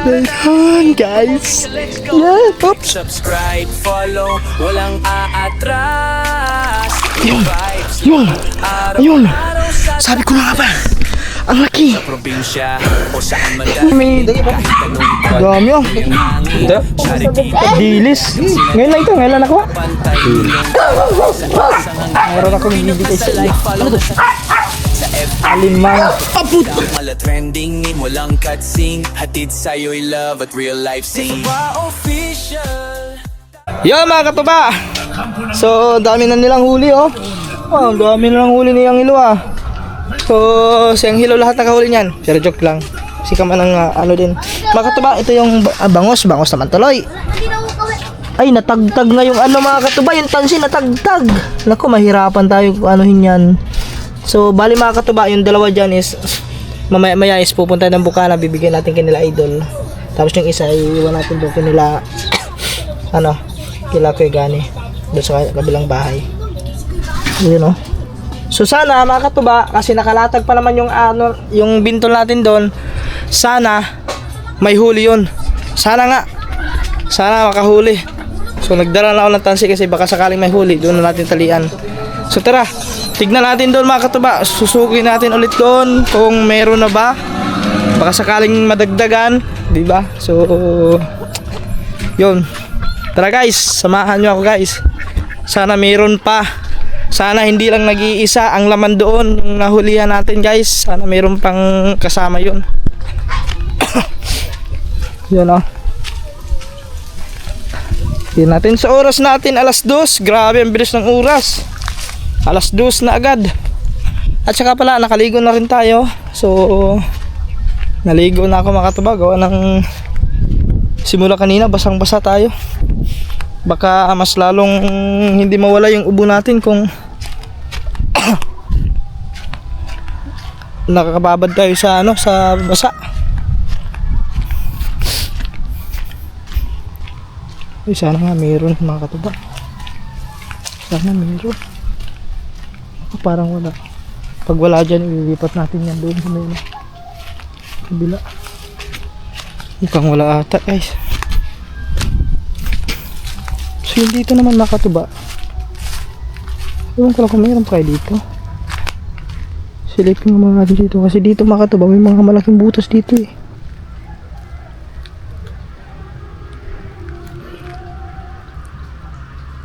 Ayan, guys. Yan, oops. Subscribe, follow, walang aatras. Yun. Ayun. Sabi ko na nga ba? Ang laki. Probinsya o saan man May dami oh. Dilis. Ngayon lang ito. Ngayon lang nakuha. Meron akong bibigay sa iyo. Alimang. Aput. Mala trending, mo lang cutscene. Hatid sa'yo'y love at real life scene. Official. Yo mga katuba. So dami na nilang huli oh. Oh, dami na lang huli niyang ilo ah. So siyang hilo lahat nakahuli niyan. Pero joke lang. Si ka man ang ano din. Mga katuba, ito yung bangos naman tuloy. Ay natagtag na yung ano mga katuba, yung tansi natagtag. Naku, mahirapan tayo anuhin yan. So bali mga katuba, yung dalawa dyan is mamaya is pupunta ng bukana, bibigyan natin kanila idol. Tapos yung isa iiwan natin doon kanila ano, kila Kuya Gani doon sa kabilang bahay. Yun oh. So sana mga katuba, kasi nakalatag pa naman yung ano, yung bintol natin doon. Sana may huli yun. Sana nga. Sana makahuli. So nagdala na ako ng tansi kasi baka sakaling may huli, doon na natin talian. So tara, tignan natin doon mga katuba. Susukin natin ulit doon kung meron na ba. Baka sakaling madagdagan, di ba? So yun. Tara guys, samahan nyo ako guys. Sana meron pa. Sana hindi lang nag-iisa ang laman doon yung nahulihan natin guys. Sana meron pang kasama yun. Yun o. Yun natin sa oras natin, alas 2. Grabe ang bilis ng oras. Alas 2 na agad. At saka pala nakaligo na rin tayo. So naligo na ako mga katuba. Gawa ng simula kanina basang basa tayo. Baka mas lalong hindi mawala yung ubo natin kung nakakababad tayo sa ano, sa basa. Ay, sana nga mayroon mga katuba. Sana mayroon. Ako parang wala. Pag wala dyan, ililipat natin yan doon sa may kabila. Mukhang wala ata guys. So yun dito naman mga katuba. Ewan ko lang kung mayroon pa kayo dito. Silipin naman natin dito. Kasi dito mga katuba, may mga malaking butas dito eh.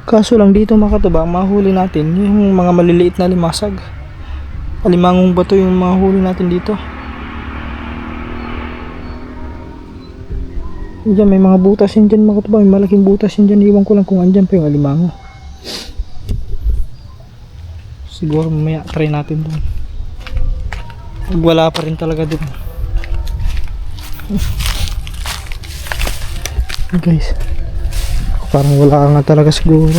Kaso lang dito mga katuba, mahuli natin yung mga maliliit na limasag. Alimangong bato yung mahuli natin dito. Diyan may mga butas yun dyan mga katuba. May malaking butas yun dyan. Iwan ko lang kung andyan pa yung alimango. Siguro mamaya try natin doon. Pag wala pa rin talaga doon. Guys, parang wala nga talaga siguro.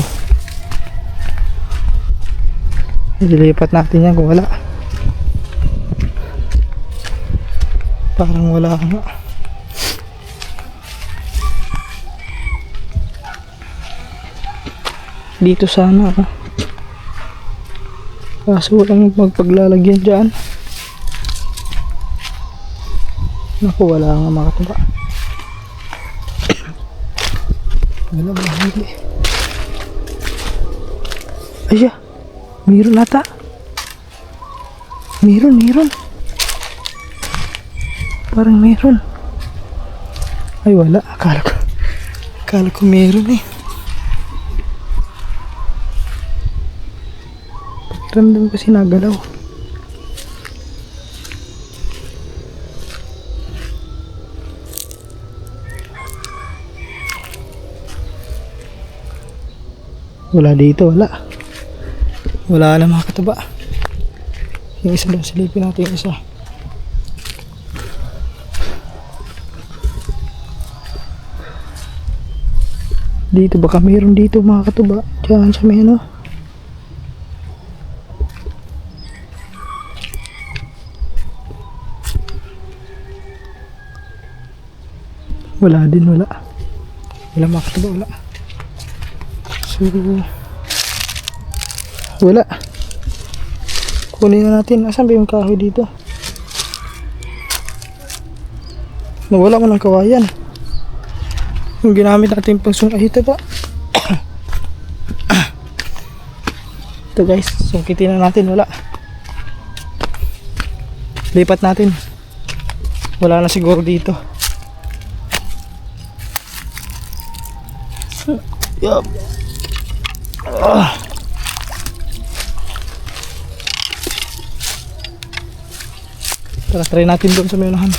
Ililipat natin yan kung wala. Parang wala nga. Dito sana kaso walang magpaglalagyan dyan. Naku, wala nga mga katuba. Wala ba hindi? Ayya, meron ata. Meron parang meron. Ay wala, akala ko meron eh. Ramdam kasi nagalaw. Wala dito, wala. Wala na mga katuba. Yung isa lang, silipin natin yung isa. Dito baka mayroon dito mga katuba. Diyan sa may ano. Wala din, wala mga katuba, wala. So wala. Kunin na natin. Asan ba yung kahoy dito? Nawala man ang kawayan. Yung ginamit natin pang sungkit ba? Ito guys, sungkitin na natin, wala. Lipat natin. Wala na siguro dito. Yup. Tara, try natin doon sa may unahan.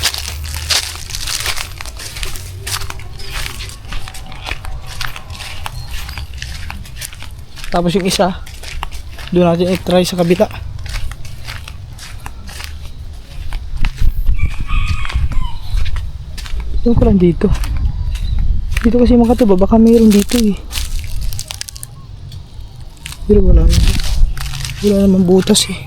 Tapos yung isa, doon natin i-try sa kabila. Doon ko lang dito. Dito kasi makatuba, baka mayroon dito eh. Pero wala naman. Wala naman butas eh.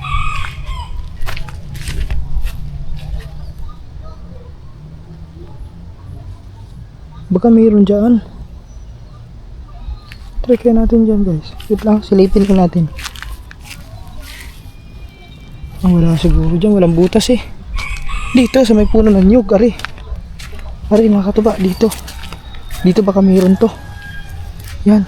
Baka mayroon dyan. Try kaya natin dyan guys. Wait lang, silipin lang natin. Wala siguro dyan, walang butas eh. Dito sa may puno ng nyug, ari. Ari mga katuba, dito. Dito baka mayroon to. Yan.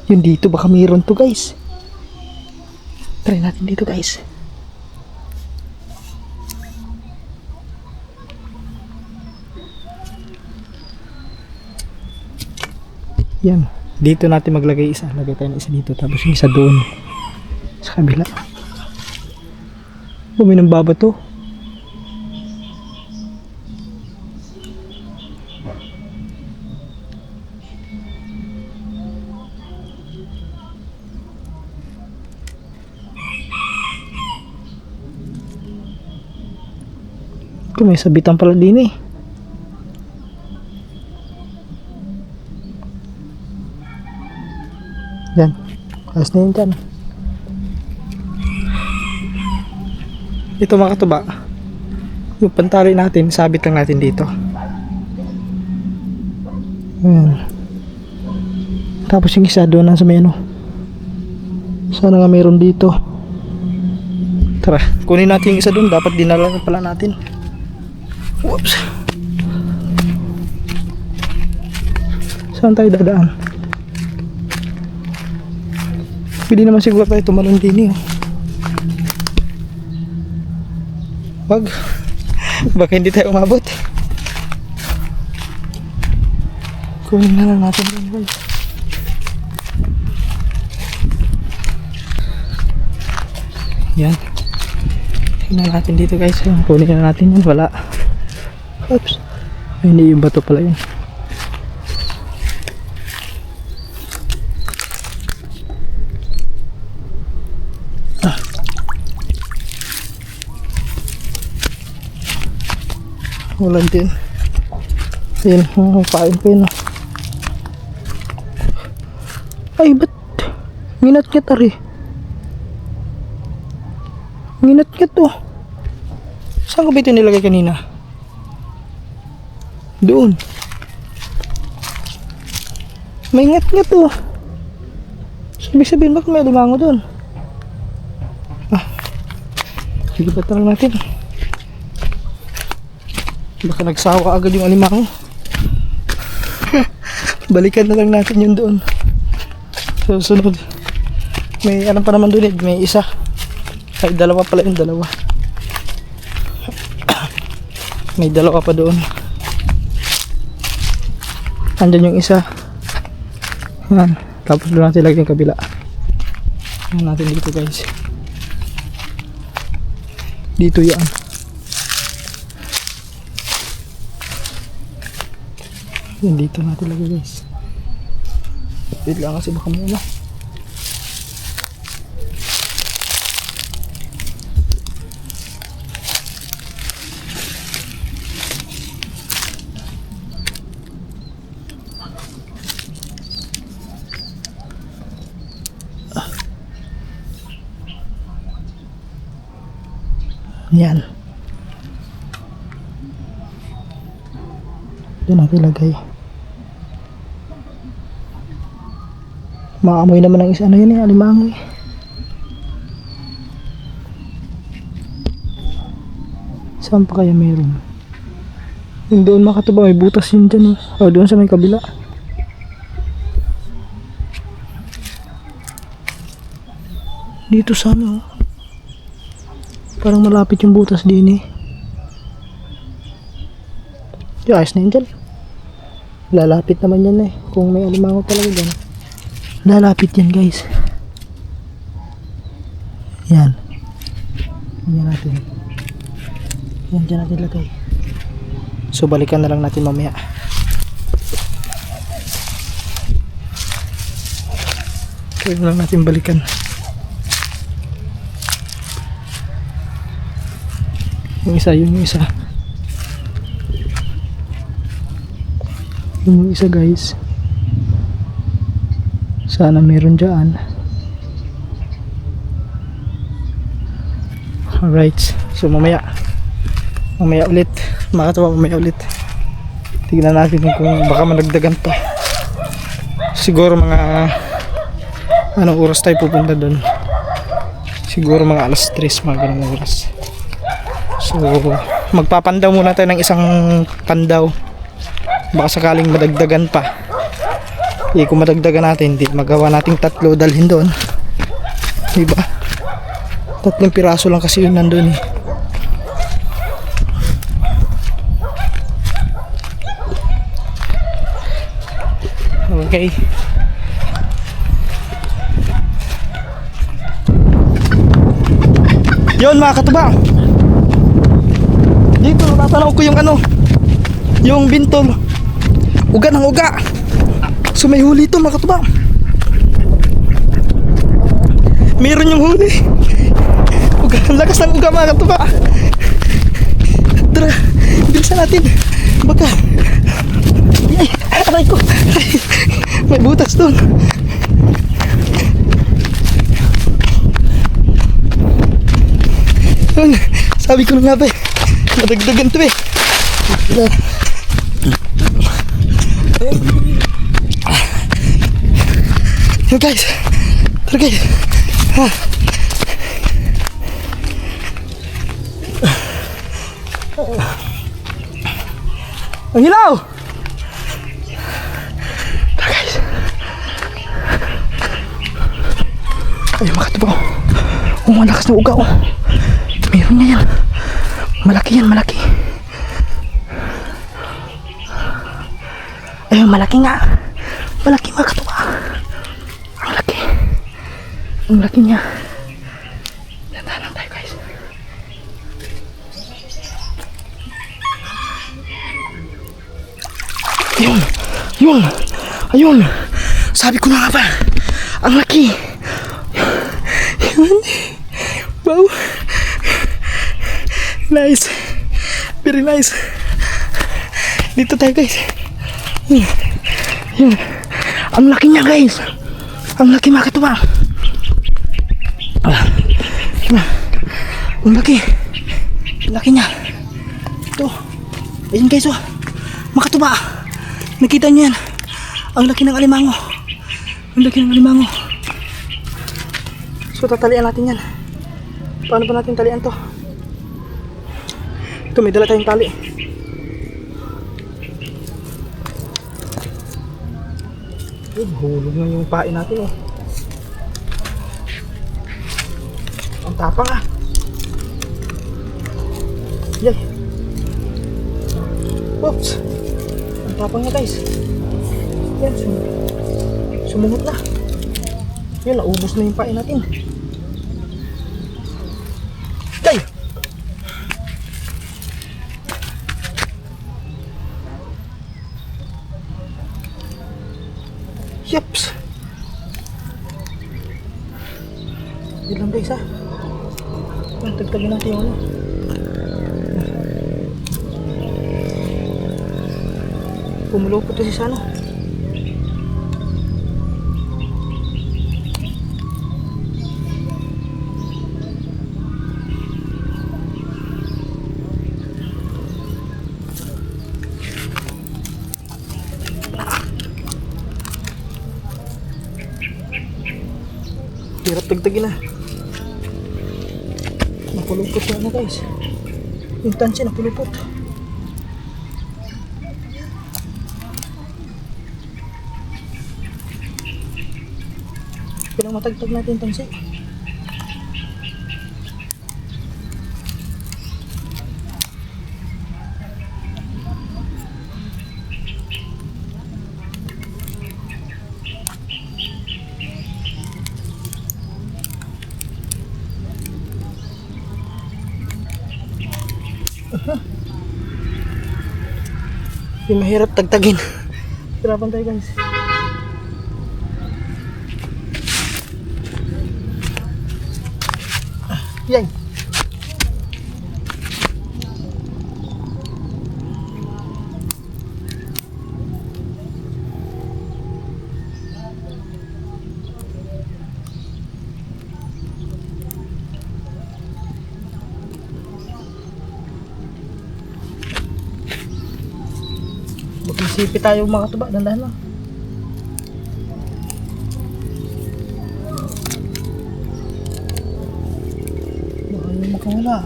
Yun dito baka mayroon to guys. Try natin dito guys. Yan. Dito natin maglagay isa. Lagay tayo ng isa dito. Tapos yung isa doon. Sa kabila. May nang baba to. Kung may sabitan pala din eh. Yan. Ayos na yun dyan. Ito mga katuba. Yung pantali natin, sabit lang natin dito. Yan. Tapos yung isa doon sa may ano. Sana nga mayroon dito. Tara, kunin natin yung isa doon. Dapat dinala pala natin. Whoops. Saan tayo dadaan? Pwede naman siguro tayo tumalon din eh. Wag. Baka hindi tayo umabot. Kunin na lang natin din guys. Yan. Tingnan natin dito guys. Kunin na natin yan. Wala. Oops. Hindi yung bato pala yun. Wala din. Ayan, kain pa yun. Ay, ba't nginat-ngat ari? Nginat-ngat to. Saan ko ba ito nilagay kanina? Doon. May ngat-ngat to. Sabi-sabihin, bakit may limango doon? Sige pa lang natin. Baka nagsawa agad yung alimango. Balikan na lang natin yun doon. So sunod. May ano pa naman doon eh. May isa. Ay dalawa pala yung dalawa. May dalawa pa doon. Andyan yung isa. Yan. Tapos doon natin lagyan yung kabila. Yan natin dito guys. Dito yan. Yan dito natin lagay guys. Wait lang kasi baka muna. Yan. Doon natin lagay. Maamoy naman ang isa ano yun alimango eh. Saan pa kaya meron? Yung doon mga katuba, may butas yun dyan eh. O doon sa may kabila. Dito sana oh. Parang malapit yung butas din eh. Yung ayos na yun dyan. Lalapit naman yan eh. Kung may alimango talaga dyan. Lalapit yan guys. Yan. Yan natin. Yan dyan natin lagay. So balikan na lang natin mamaya. Kaya lang natin balikan. Yung isa, yung isa. Yung isa guys. Sana meron dyan. Alright. So mamaya ulit. Makatawa mamaya ulit. Tignan natin kung baka madagdagan pa. Siguro mga anong oras tayo pupunta doon. Siguro mga alas 3 mga ganung oras. So magpapandaw muna tayo ng isang pandaw. Baka sakaling madagdagan pa. Kung madagdagan natin, hindi magawa nating 3 dalhin doon. Diba? 3 piraso lang kasi yun nandun eh. Okay. Yun mga katuba. Dito natatanaw ko yung ano, yung bintol. Uga ng uga. So may huli ito mga katuba. Meron yung huli. Uga, ang lakas ng uga mga katuba. Tara, bilisan natin. Baka ay, aray ko. Ay, may butas doon. Yun, sabi ko na nga ba eh, madagdagan to eh. Yun guys, tara guys. Ang hilaw! Tara guys. Ayun makatubaw. Oh, malakas na uga oh. Meron na yan. Malaki yan, malaki. Ayun, malaki nga. Malaki mga katuwa. Ang laki. Ang laki niya. Dandahan lang tayo guys. Ayun. Ayun. Ayun. Sabi ko na nga ba. Ang laki. Ayun. Wow. Nice. Very nice. Dito tayo guys. Yun. Ang laki niya guys. Ang laki mga katuwa. Ang laki. Ang laki niya. Ito. Ayun guys oh. Mga katuwa. Nakita niyo yan. Ang laki ng alimango. Ang laki ng alimango. So tatalian natin yan. Paano ba natin talian to? Ito may dala tayong tali. Hulog na yung pain natin oh. Ang tapang ah. Yay. Oops. Ang tapang niya guys. Yan, sumunod na. Yan, naubos na yung pain natin. Yay. Yeps. Yun lang guys ha. Tagtagin natin yung ano. Pumulupot to si Sano. Hirap dagdagin na. Napulupot na guys. Yung tansya napulupot. Pinang matagtag natin yung tansya. Yung mahirap tagtagin. Hirapan tayo guys. Yan. Magkisipi tayo mga tuba, dandahan lang. Baka yung makawala.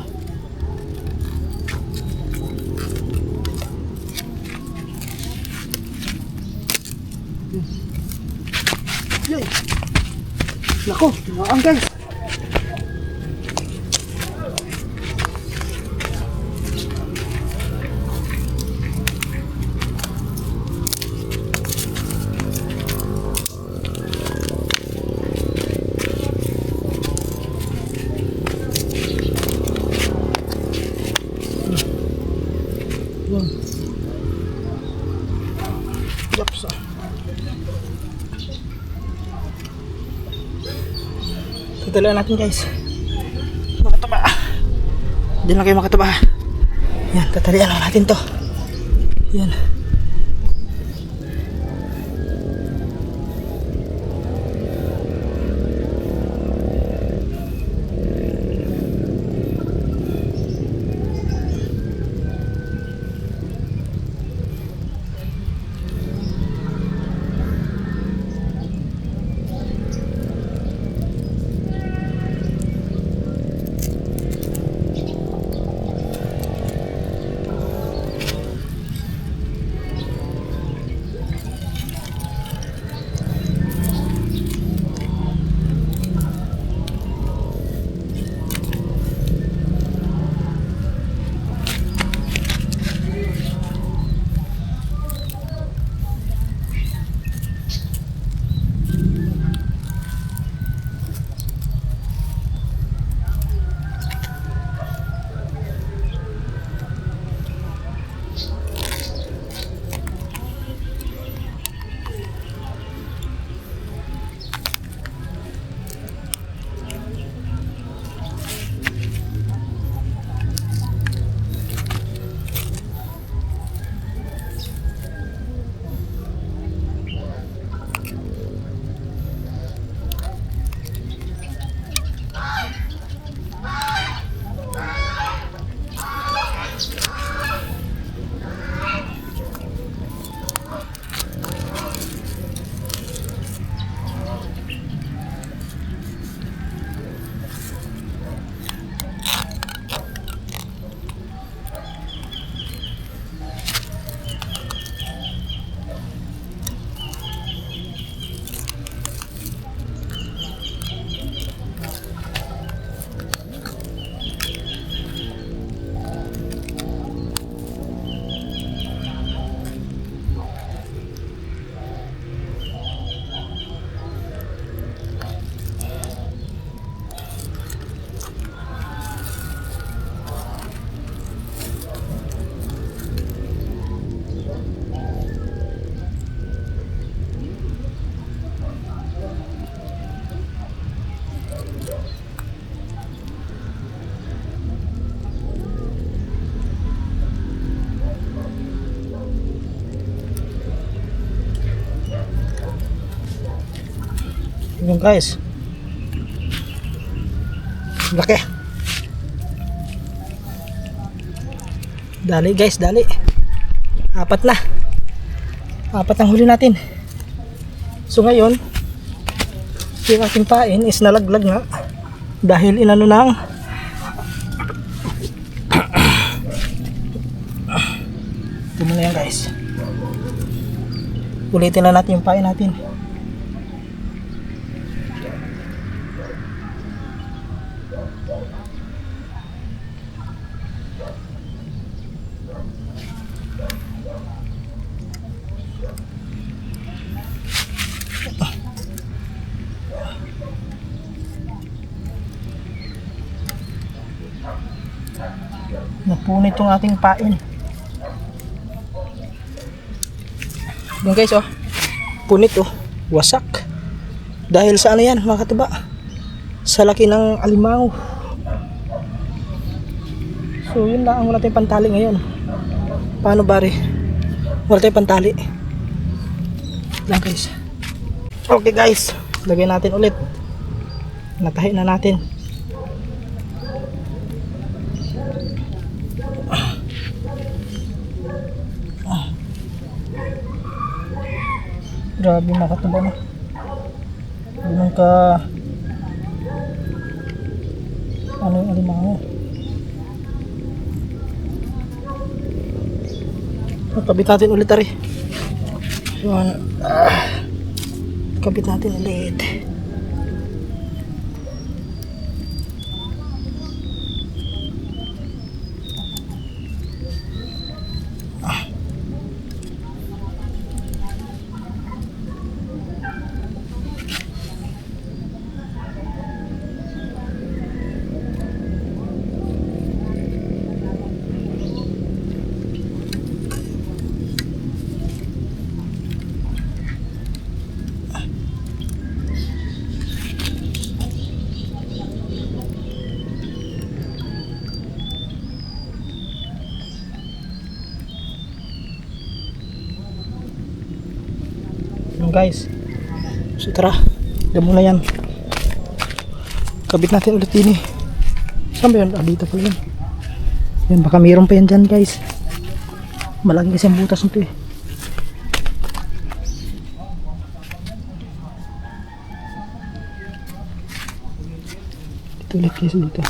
Yay! Nako, nakaan guys. Yan. Yapsa. Tatalaan natin guys. Makataba. Hindi lang kayo makataba. Yan, tatalian lang natin to. Yan. Yun guys. Laki. Dali guys, dali. Apat na. Apat ang huli natin. So ngayon, Yung ating pain is nalaglag nga dahil inano ng ito na yan guys. Ulitin na natin yung pain natin. Napunit yung ating pain. Yan guys, oh. Punit, oh. Wasak. Dahil sa ano yan, mga katiba? Sa laki ng alimango. So, yun lang. Wala tayong pantali ngayon. Paano bari? Wala tayong pantali. Lang guys. Okay guys. Lagyan natin ulit. Natahi na natin. Grabe mga katuba na. Ganun ka ano yung alimango. Kabit natin ulit ari. Yun. Kabit natin ulit. Guys, so tara, damo na yan. Kabit natin ulit din eh. Saan ba yun? Ah, dito pala yun. Yan, baka mayroon pa yan dyan guys. Malaki kasi ang butas nito eh. Dito ulit guys, dito.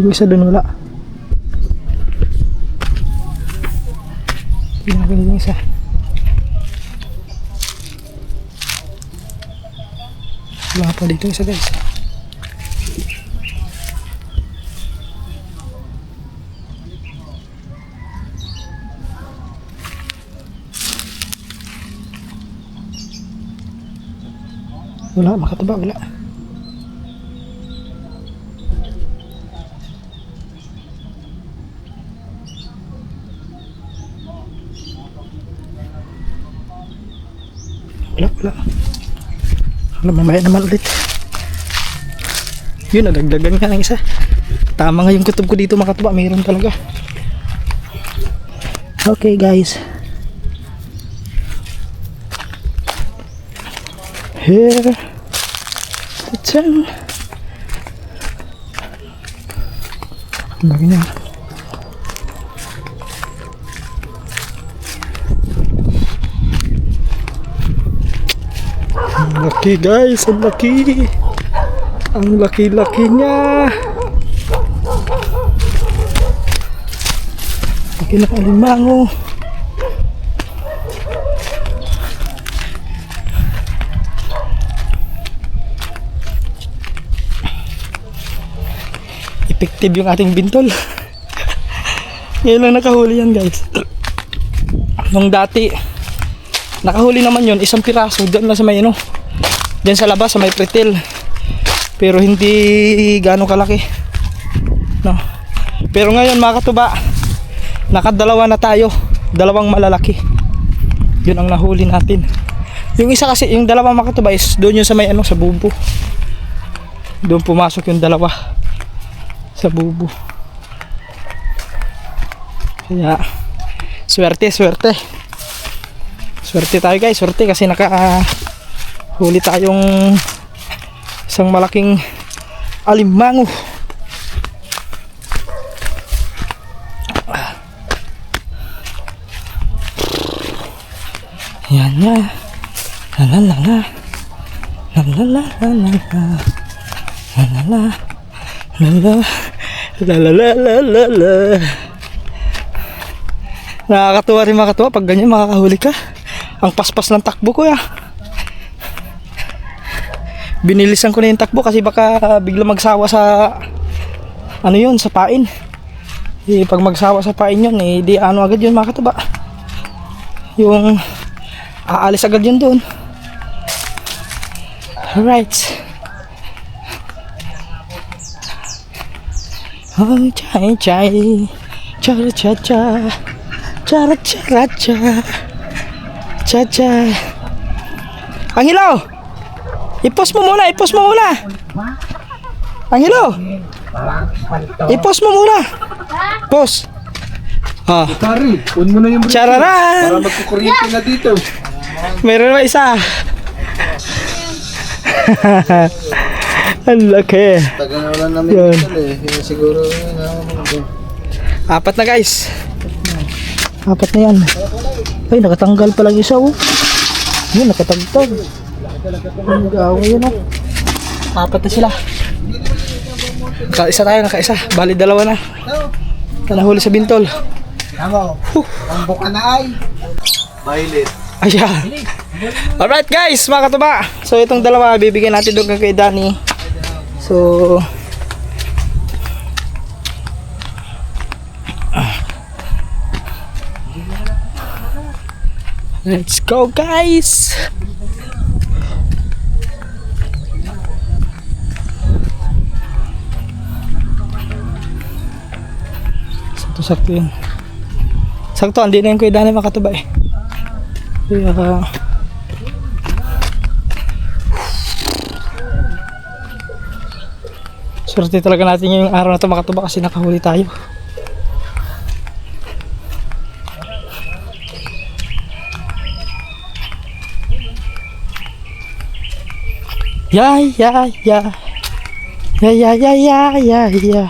Yung isa doon wala. Ginagawa yung isa. Wala pa dito isa guys. Wala, makataba, wala. Wala. Mamaya naman ulit. Yun, nadagdagan ka ng isa. Tama nga yung kutob ko dito mga katuba. Mayroon talaga. Okay guys. Here. Tachan. Lagi niya. Laki guys, ang laki. Ang laki-laki niya. Laki na alimango. Effective yung ating bintol. Ngayon lang nakahuli yan guys. Nung dati nakahuli naman yun, isang piraso dyan lang sa may ano, dyan sa labas, sa may pretil. Pero hindi gano'ng kalaki, no? Pero ngayon mga katuba, nakadalawa na tayo. Dalawang malalaki. Yun ang nahuli natin. Yung isa kasi, yung dalawa mga katuba is doon yun sa may ano, sa bubo. Doon pumasok yung dalawa sa bubo. Kaya swerte tayo guys, swerte kasi nakahuli tayong Isang malaking alimango. Yan yan. La la la la. La la la la la la. La la la. La la. La la la la la la. Nakakatuwa rin makatuwa pag ganyan makakahuli ka. Ang paspas ng takbo ko ya. Binilisan ko na yung takbo kasi baka bigla magsawa sa ano yun, sa pain. Pag magsawa sa pain yun, di ano agad yun makataba. Yung aalis agad yun doon. Alright. Oh, chay chay. Chara cha cha. Chara chara cha. Cha cha. Ang hilaw! I-post mo muna, i-post mo muna. Ang hilaw! I-post mo muna. Post. Ah. Kari, un mo na yung briefing. Chararan! Para magkukuryente na dito. Meron ba isa? Ang laki. Tagal na wala namin Yun. dito eh. Siguro Apat na guys. Apat na yan. Ay, nakatanggal pa lang isa oh. Yun, nakatagtag. Ang gawin yun oh. Apat na sila. Nakaisa tayo, nakaisa. Bali dalawa na. Nahuli sa bintol. Tama. Ang buka na ay. Violet. Ayan. Alright guys, mga katuba. So itong dalawa, bibigyan natin doon kay Danny. So let's go guys. Sakto yun. Sakto, hindi na yung kay Danny makatuba eh. Kaya swerte talaga natin yung araw na ito makatuba kasi nakahuli tayo. Ya ya ya. Ya ya ya ya ya ya.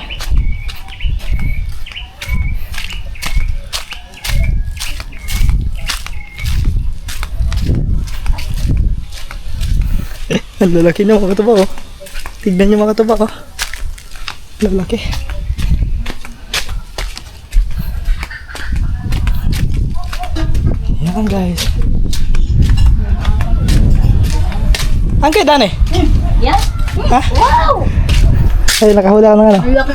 Ang lalaki niya mga katuba oh. Tignan niyo mga katuba oh. Lalaki. Yan guys. Ang kay Dane? Yeah? Ha? Wow! Ay nakahuli ako ng ano. Ang laki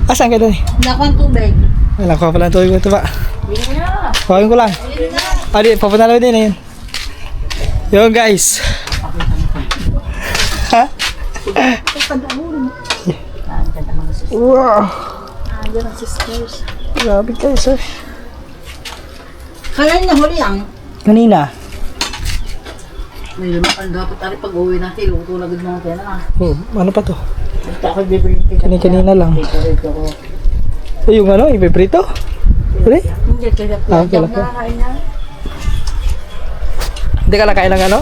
Asan kay Dane? Nakuha ang tubig. Ay nakuha pala ang tubig mga katuba. Yeah. Kawin ko lang. Adi, papunta namin din ayun. Yun guys. Ha? Wow. Ayan ang sisters. Grabe kayo sir. Kaya niya huli ang. Kanina. May lumakan dapat tali pag uwi natin. Luto lagad mga pera. Oh, ano pa to? Ito ako bibigyan Kanina lang. Ay, yung ano, ipiprito? Really? Hindi kaya okay lang po. Hindi ka nakain ng ano?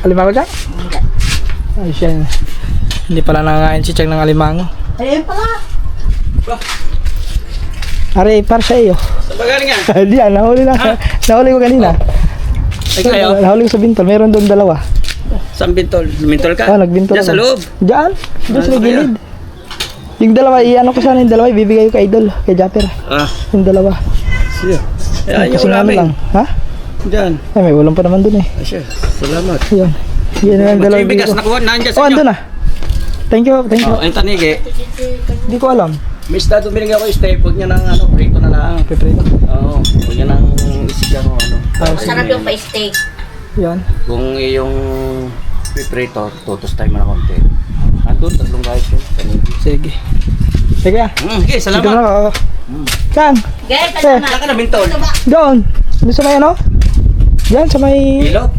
Alimango dyan? Ay, siya. Hindi pala nangangain si Chang ng alimango. Ayun pala. Are, para sa iyo. Saan ba galing yan? Hindi yan, nahuli lang. Nahuli ko kanina. Ay kayo? Nahuli ko sa bintol. Meron doon dalawa. Saan bintol? Bintol ka? Oh, nagbintol Diyan sa ako. loob? Diyan? Diyan sa gilid. Yung dalawa, i-ano ko sana yung dalawa, ibibigay ko kay Idol, kay Japper. Ah, Yung dalawa. siya. Ayan, Kasi yung ano ulamin. lang. Ha? Diyan. Ay, may ulam pa naman doon eh. Ay, siya. Salamat. Yan. Yan na yung dalawa Yung ibigay bigas ko. nakuha, nandiyan sa Oh, inyo. andun na. Thank you, thank you. Oh, ayun tanigi. Hindi ko alam. May isda doon binigay ako steak. Huwag niya ng ano, prito na lang. Peprito. Oo. Huwag niya ng isigang o ano. Masarap yung pa-steak. Yan. Kung yung piprito, tutos tayo mo na konti. Andun, tatlong guys yun. Tanigi. Sige. Sige ah. Okay, Dito na salamat. ako. Saan? Guys, Eh, Saan ka na bintol? doon. Doon sa may ano? Diyan sa may... Ilog?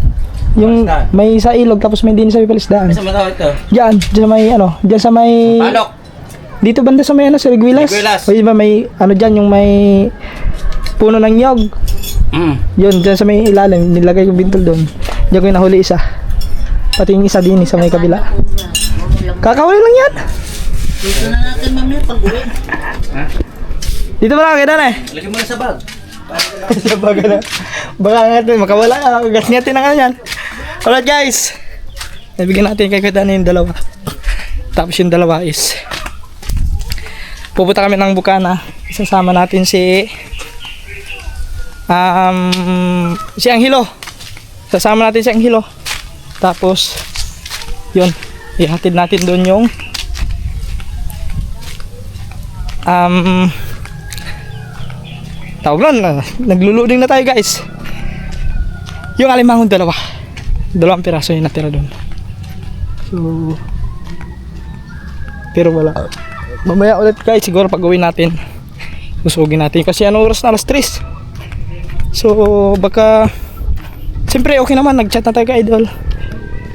Yung may sa ilog tapos may din sa palisdaan. Ay, saan matawag ito? Diyan. Diyan sa may ano? Diyan sa may... Palok. Dito banda sa may ano? Sa Reguilas. Reguilas. O yun ba may... Ano dyan yung may... Puno ng nyog. Yun. Diyan sa may ilalim. Nilagay ko bintol doon. Diyan ko yung nahuli isa. Pati yung isa din sa may kabila. Kakahuli lang yan. Dito na natin mamaya pag-uwi. Dito ba lang kita na eh? Lagyan mo na sa bag. Sa baga na. Baka natin, makawala ka. Gas natin ang ano yan. Alright guys. Nabigyan natin kay Kuya Danny yung dalawa. Tapos yung dalawa is pupunta kami ng Bukana. Isasama natin si Anghelo. Sasama natin si Anghelo. Tapos yun, ihatid natin doon yung tawag lang, nagluluding na tayo guys. Yung alimangon dalawang piraso yung natira doon. So pero wala, mamaya ulit guys, siguro pag uwi natin usugin natin kasi ano oras na, alas 3. So baka siyempre okay naman, nag chat na tayo kay Idol,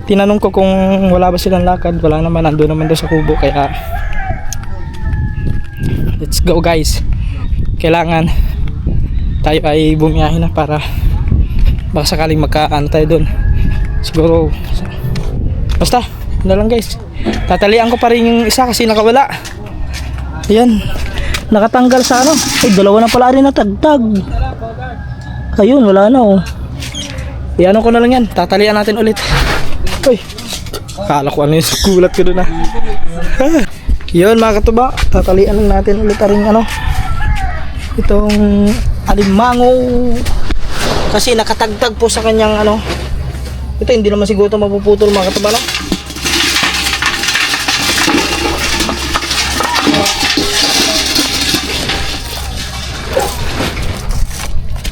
tinanong ko kung wala ba silang lakad, wala naman, nandun naman doon sa kubo, kaya let's go guys. Kailangan tayo ay bumiyahe na para baka sakaling magkaano tayo doon. Siguro basta na lang guys, tatalian ko pa rin yung isa kasi nakawala. Ayan, nakatanggal sa ano. Ay, dalawa na pala rin natagtag. Ayun, wala na oh. Iano ko na lang yan, tatalian natin ulit. Uy, kala ko ano yung gulat ko doon ah. Yun mga katuba, tatalian lang natin ulit rin ano, itong alimango kasi nakatagtag po sa kanyang ano. Ito hindi naman siguro ito mapuputol mga katuba, no?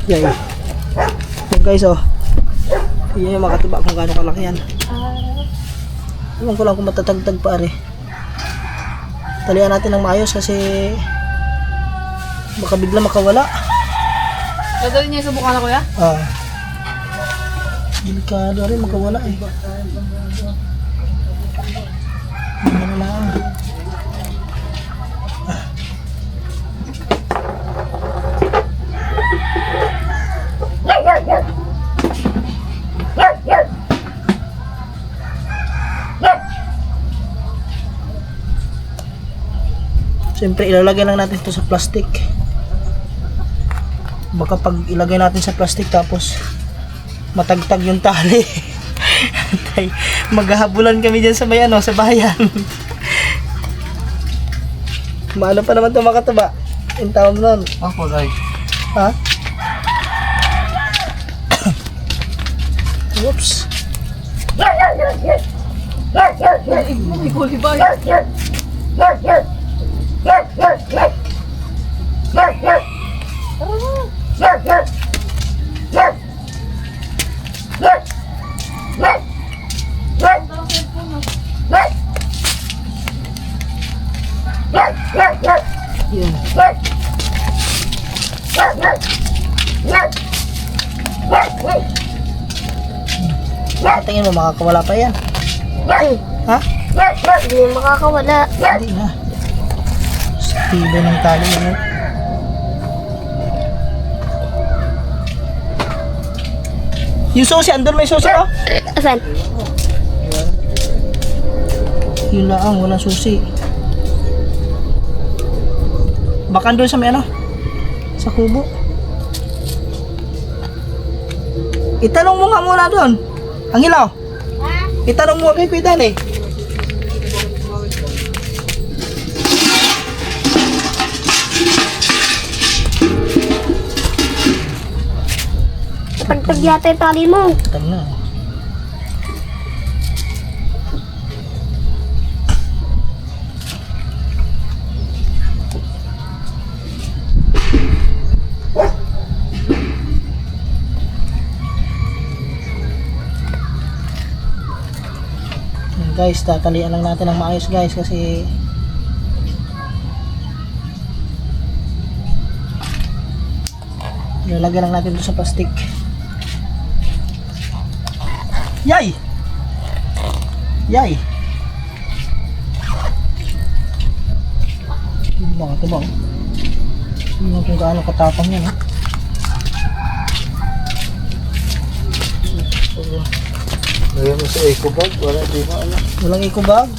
Yan. So guys oh, yan yung mga katuba kung gaano kalaki yan. Ewan ko lang kung matatagtag pa rin. Talian natin ng maayos kasi baka bigla makawala. Dadalhin niya sa Bukana, kuya? Delikado rin makawala eh. Ano na lang. Siyempre ilalagay lang natin ito sa plastic. Baka pag ilagay natin sa plastic tapos matagtag yung tali. Maghahabulan kami dyan sa may ano, sa bayan. Maano pa naman ito mga kataba? Yung tawag nun. Ako guys. Ha? Whoops. May kulay ba? Yun. Tingin mo makakawala pa yan. Ha? Hindi makakawala. Hindi na. Tibay ng tali mo. Yung susi, andun may susi oh. Asan? Yun lang, walang susi. Baka andun sa may ano, sa kubo. Itanong mo nga muna doon. Ang ilaw. Itanong mo kay Kuya Danny. Pagtag yata yung tali mo. Tama na. Guys, tatalian lang natin ng maayos guys kasi lalagyan lang natin ito sa plastic. Yay! Yay! Mga ito ba? Hindi mo kung gaano katapang yan, ha? Lagyan mo sa eco bag, wala di mo ano. Walang eco bag.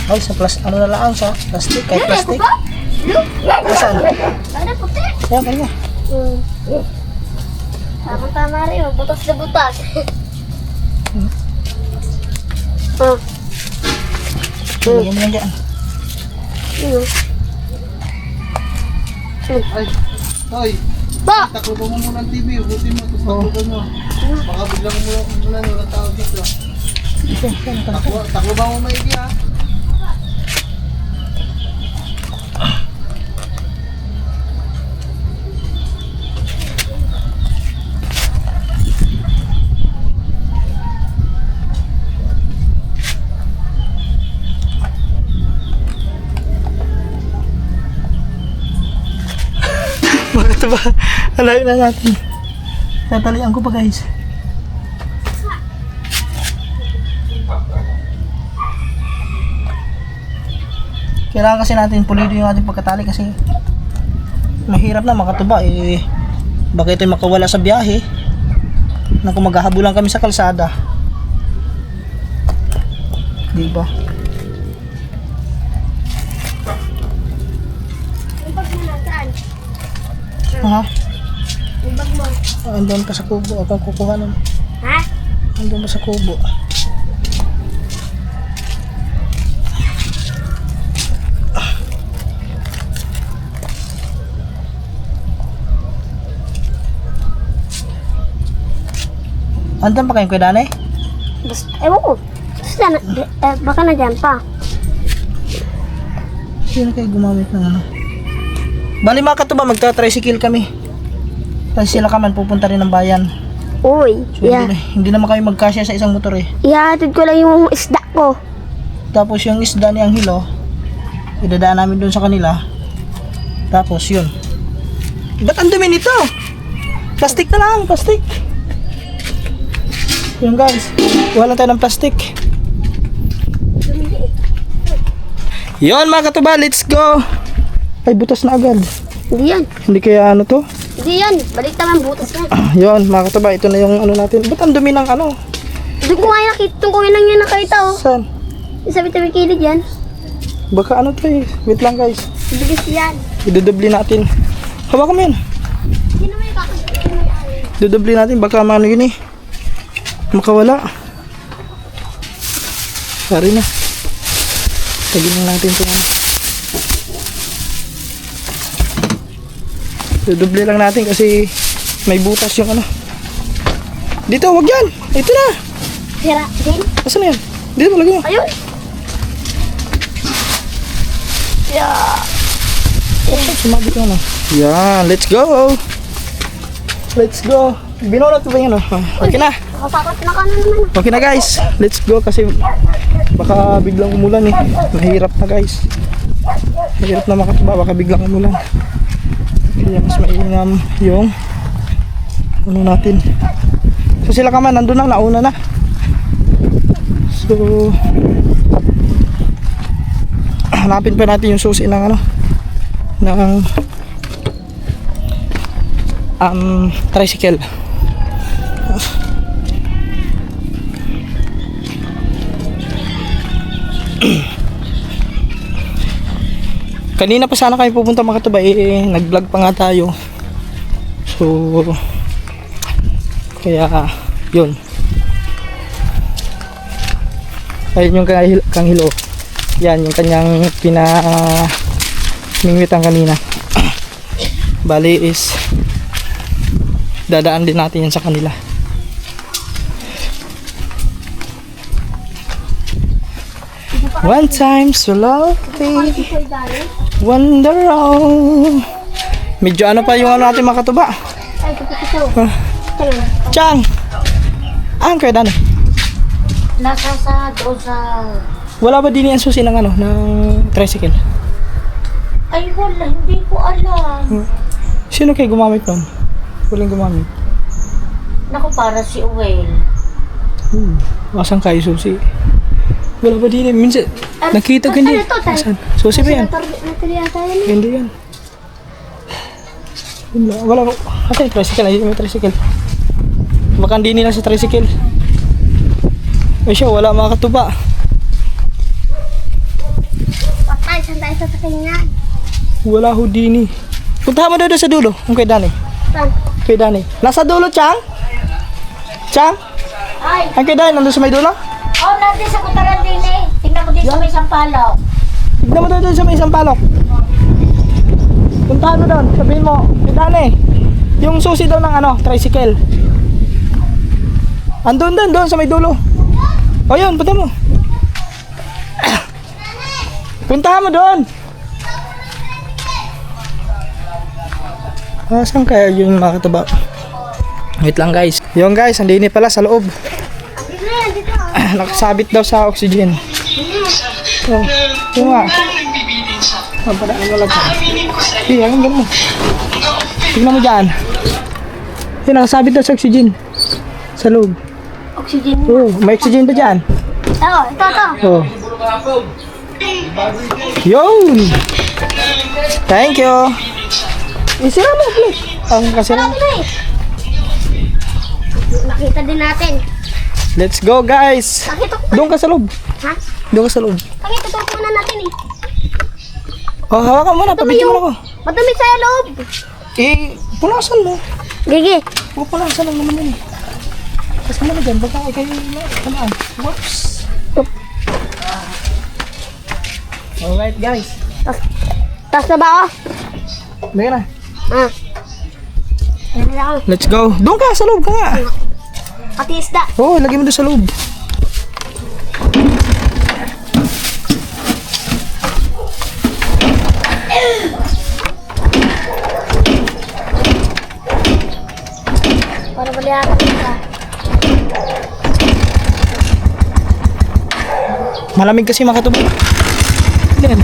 Ay, sa ano na lang, sa plastic, kahit plastic. Saan? Ano puti? Ayan, kanya. Tama rin, butas na butas. Oh, Lagyan mo lang dyan. yun. Hoy, Ba! takbo mo muna ng TV, ubutin mo, tapos takbo mo. Baka biglang muna walang tao dito. Takbo ba mo maigi ha? Bakit ba? Alayo na natin. Tatalian ko pa guys. Kailangan kasi natin pulido yung ating pagkatali kasi mahirap na makatuba eh. Baka ito'y makawala sa biyahe na kung maghahabulan kami sa kalsada. Diba? Ibag mo na, saan? Ha? Ibag mo. Andun pa sa kubo. Akong kukuha nun. Ha? Andun pa sa kubo. Andun pa kayong kuya Danay? Basta, ewan ko. Basta, baka na dyan pa. Sino kayo gumamit ng ano? Bali mga katuba, magta-tricycle kami. Kasi sila kaman pupunta rin ng bayan. Uy, So hindi naman kami magkasya sa isang motor eh. ihatid ko lang yung isda ko. Tapos yung isda ni Angelo, idadaan namin doon sa kanila. Tapos yun. Ba't ang dumi nito? Plastic na lang, plastic. Yun guys, wala tayo ng plastic. Yun mga katuba, let's go. Ay, butas na agad. Hindi yan. Hindi kaya ano to? Hindi yan. Balik naman butas yan. Yun mga katuba, ito na yung ano natin. Ba't ang dumi ng ano? Doon ko nga nakita. Doon ko lang yan nakita oh. Saan? Yung sa bitabi kilid yan. Baka ano to eh. Wait lang guys. Bilis yan. Idudubli natin. Hawakan mo yun. Sino may kakasya? Dudubli natin. Baka ano yun eh. Makawala. Sorry na. Tagin lang natin ito. Dudubli lang natin kasi may butas yung ano. Dito, wag yan. Ito na. Sira. Din. Asan na yan? Dito, lagay mo. Ayun. Yeah. Sumabit ko na. Yan, let's go. Let's go. Binunot ko ba yan? Okay na. Nakapakot na ka na naman. Okay na guys. Let's go kasi baka biglang umulan eh. Mahirap na guys. Mahirap na makatuba. Baka biglang umulan. Kaya mas mainam yung ano natin. So sila kaman nandun lang. Nauna na. So hanapin pa natin yung susi ng ano ng tricycle. Kanina pa sana kami pupunta mga katuba eh, nag-vlog pa nga tayo. So kaya yun. Ayun yung kanghilo. Yan yung kanyang pinamingwitan kanina. Bali is dadaan din natin yan sa kanila. One time so lovely, wonder all. Medyo ano pa yung ano natin mga katuba. Ay, kapito. Chang! Ang kaya dani? Nasa sa doon sa... Wala ba din yan susi ng ano, ng tricycle? Ay wala, hindi ko alam. Sino kayo gumamit nun? Walang gumamit. Naku, para si Uwel. Asan kayo susi? Wala ba din yan? Minsan, nakita ko hindi. ano to, tay? Asan? Susi ba yan? Natali ata yan. Hindi yan. Wala ko. Asan yung tricycle? Ayun may tricycle. Baka hindi nila sa tricycle. Ay siya, wala mga katuba. tayo sa sakingan. Wala ho din eh. Puntahan mo doon sa dulo. Kung kay Dani. Saan? Kay Dani. Nasa dulo, Chang? Chang? Ay, Ang kay Dani, nandun sa may dulo? oh, natin sa kutaran din eh. Tingnan mo din sa may sampalo. Tignan mo doon sa may isang palok. Puntahan mo doon. Sabihin mo, kay Dani. Yung susi doon ng ano, tricycle. Andun doon sa may dulo. O yun, punta mo. Puntahan mo doon. Saan kaya yung mga kataba? Wait lang guys. Yung guys, andini pala sa loob. Dito na yan, dito. Nakasabit daw sa oxygen. Oh, yung nga. Padaan mo lang siya. Ang gano'n mo. Tingnan mo dyan. Yung nakasabit daw sa oxygen. Sa loob. Oxygen. Oh, may oxygen ba dyan? Oh, ito. Oh. Yun! Thank you! Isira mo ulit. Ang kasira. Marami na eh. Makita din natin. Let's go guys! Nakita ko. Doon ka sa loob. Ha? Doon ka sa loob. Nakita ko muna natin eh. Oh, hawakan mo na. Pabigyan mo na ako. Madumi sa loob. Punasan mo. Gigi. Punasan lang naman yun. Kasi mo na dyan. Baka kayo kamaan. Whoops. Alright guys. Tas na ba ako? Bigyan na. Ha? Ayan na ako. Let's go. Doon ka sa loob ka nga. Pati isda. Oo, lagay mo doon sa loob. Para bali ako isda. Malamig kasi makatubig. Yan.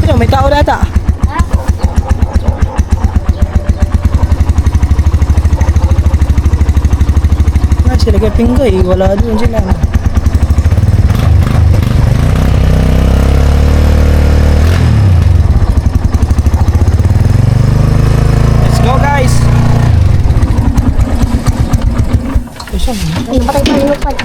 Ano, may tao data. Ha? Sila kay Pingoy, wala doon sila. Let's go guys! Ay, patay pa yung lupad.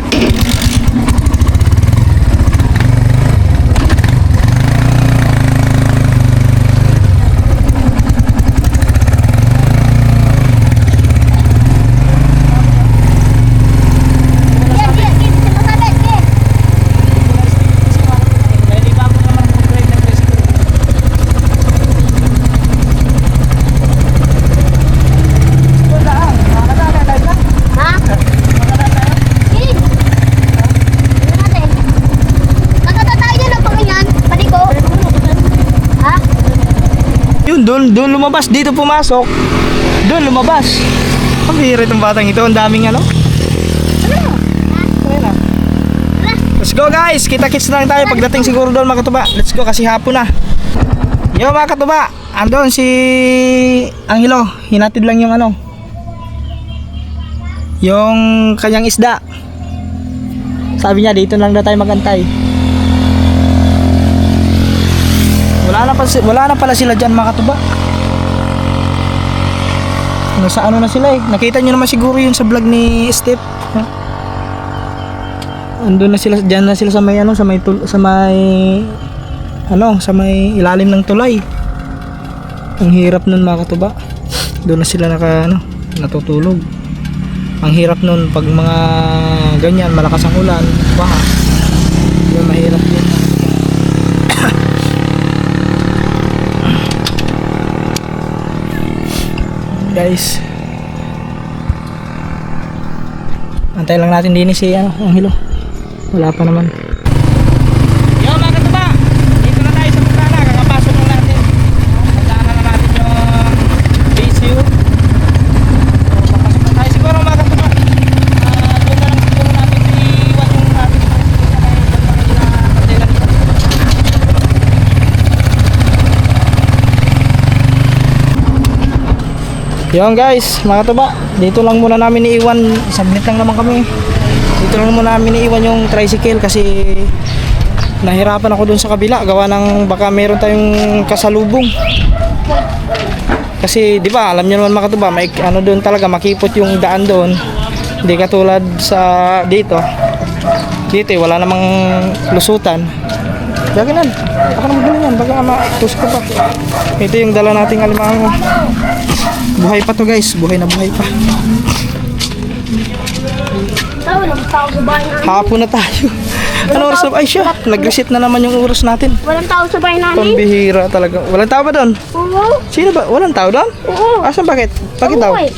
Ha? Sige. Tingnan natin. Nakata tayo dyan ang panganyan. Pati ko. Ha? Yun, doon lumabas, dito pumasok. Doon lumabas. Ang hirit ng batang ito, ang daming ano. Ayun na. Let's go guys, kita-kits na lang tayo pagdating siguro doon mga katuba. Let's go kasi hapon na. Yo mga katuba, andun si Angelo, hinatid lang yung ano, yung kanyang isda. Sabi niya dito lang na tayo magantay. Wala na pala sila dyan mga katuba. Nasa ano na sila eh. Nakita nyo naman siguro yun sa vlog ni Step. Andun na sila, dyan na sila sa may ano, sa may ilalim ng tulay. Ang hirap nun mga katuba. Doon na sila natutulog. Ang hirap nun pag mga ganyan, malakas ang ulan, baha. Yun, mahirap yun. Guys, antay lang natin din si ang hilo. Wala pa naman. Yo mga katuba, dito na tayo sa Bukana. Kakapasok lang natin. Pagdaanan na natin yung BCU. So, papasok na tayo siguro mga katuba. Doon na lang siguro natin iiwan yung natin Yung guys, mga katuba, dito lang muna namin iiwan. Saglit lang naman kami. Dito lang muna namin iiwan yung tricycle kasi nahirapan ako dun sa kabila gawa ng baka meron tayong kasalubong. Kasi di ba alam niyo naman mga katuba, may ano doon talaga, makipot yung daan doon. Hindi katulad sa dito. Dito wala namang lusutan. Gaginan. Ako na magaling yan. Baga ma-tus ko pa. Ito yung dala nating alimango. Buhay pa to guys. Buhay na buhay pa. Walang tao sa bahay namin. Hapon na tayo. Ano oras na? Ay siya. Nag-reset na naman yung oras natin. Walang tao sa bahay namin. Pambihira talaga. Walang tao ba doon? Oo. Sino ba? Walang tao doon? Oo. Asan bakit? Bakit daw? Oo, eh.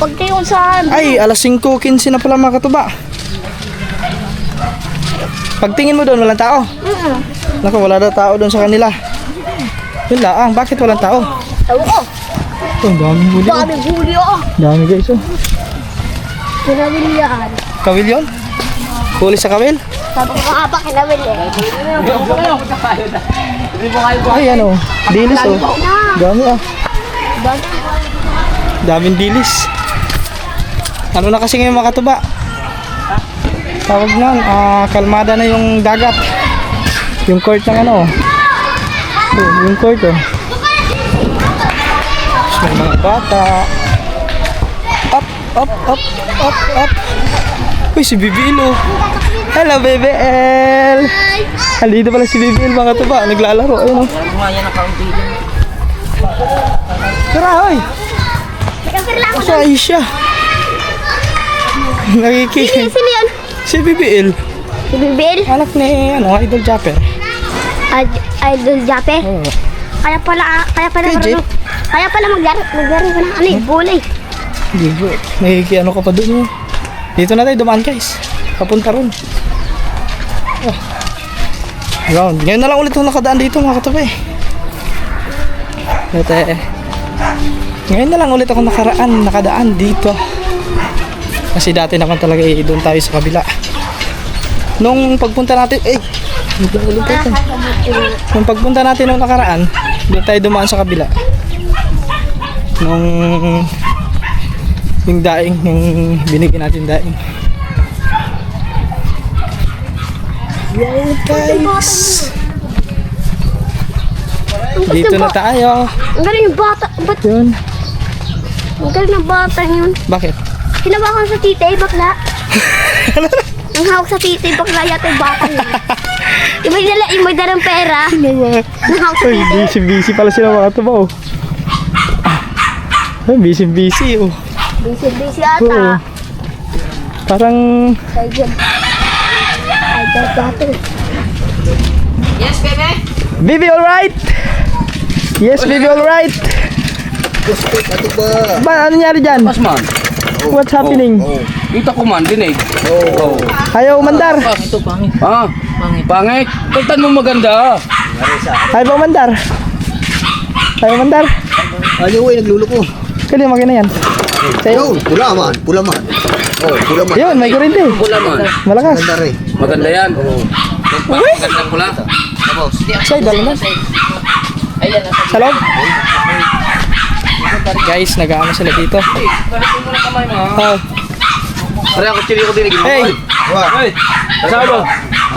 Pag kayo sa... Ay, alas 5:15 na pala mga katuba. Pagtingin mo doon, walang tao. Naku, wala daw tao doon sa kanila. Yun lang, bakit walang tao? Tawo ko. Oh, ang daming huli. Oh. Daming huli ako. Dami guys, oh. Kinawin yan. Kawil yun? Huli sa kawil? Sabi ko nga ba kinawin eh. Ay, ano, dilis, oh. Dami, ah. Dami. Daming dilis. Ano na kasi ngayon mga katuba? Tawag nun, kalmada na yung dagat. Yung court ng ano. Yung court, oh. May mga bata. Up, up, up, up, up. Uy, si Bibil, oh. Hello, BBL. Halito pala si Bibil mga katuba. Naglalaro, ayun, oh. Tara, hoy. Sa Aisha. Nakikiki. Sino yan? Si BBL. Si Bibil? Anak ni ano, Idol Japper. Idol Jape? Oo. Kaya pala Kay Jeep? Kaya pala maglaro ka ng ano eh, bulay. Hindi po. Nakiki ano ka pa doon. Dito na tayo dumaan guys. Papunta ron. Oh. Round. Ngayon na lang ulit ako nakadaan dito mga katabi. Ngayon na lang ulit ako nakadaan dito. Kasi dati naman talaga doon tayo sa kabila. Nung pagpunta natin, nung pagpunta natin nung nakaraan, doon tayo dumaan sa kabila. Nung yung daing, yung binigyan natin daing. Wow guys! Dito na tayo. Ang galing yung bata. Ba't Yun. ang galing ng bata yun? Bakit? Hinawakan sa titi, bakla. Ang hawak sa titi, bakla yata yung bata yun. Yung may dalang pera. Ang hawak sa Ay, titi. busy pala sila mga tuba oh. Ay, busy oh. Busy Oo. ata. Parang Ay, dati. Yes, bebe? Bibi alright? Yes, Bibi alright? Ba, ano nangyari dyan? Pas man. What's happening? Kita ko man, dinig. Ayaw umandar. Ah, pangit. Pagtan mo maganda. Ayaw umandar. Ayaw umandar. Ayaw eh, nagluluko. Kali makina yan. Yun, pula man. Oh, pula man. Yun, may kurente. Pula man. Malakas. Ganda rin. Maganda yan. Maganda pula. Say, dalo na. Sa loob. Guys, nag-aano sila dito. Oh. Pare ako chili ko dinig. Hey! Wah, Kasama.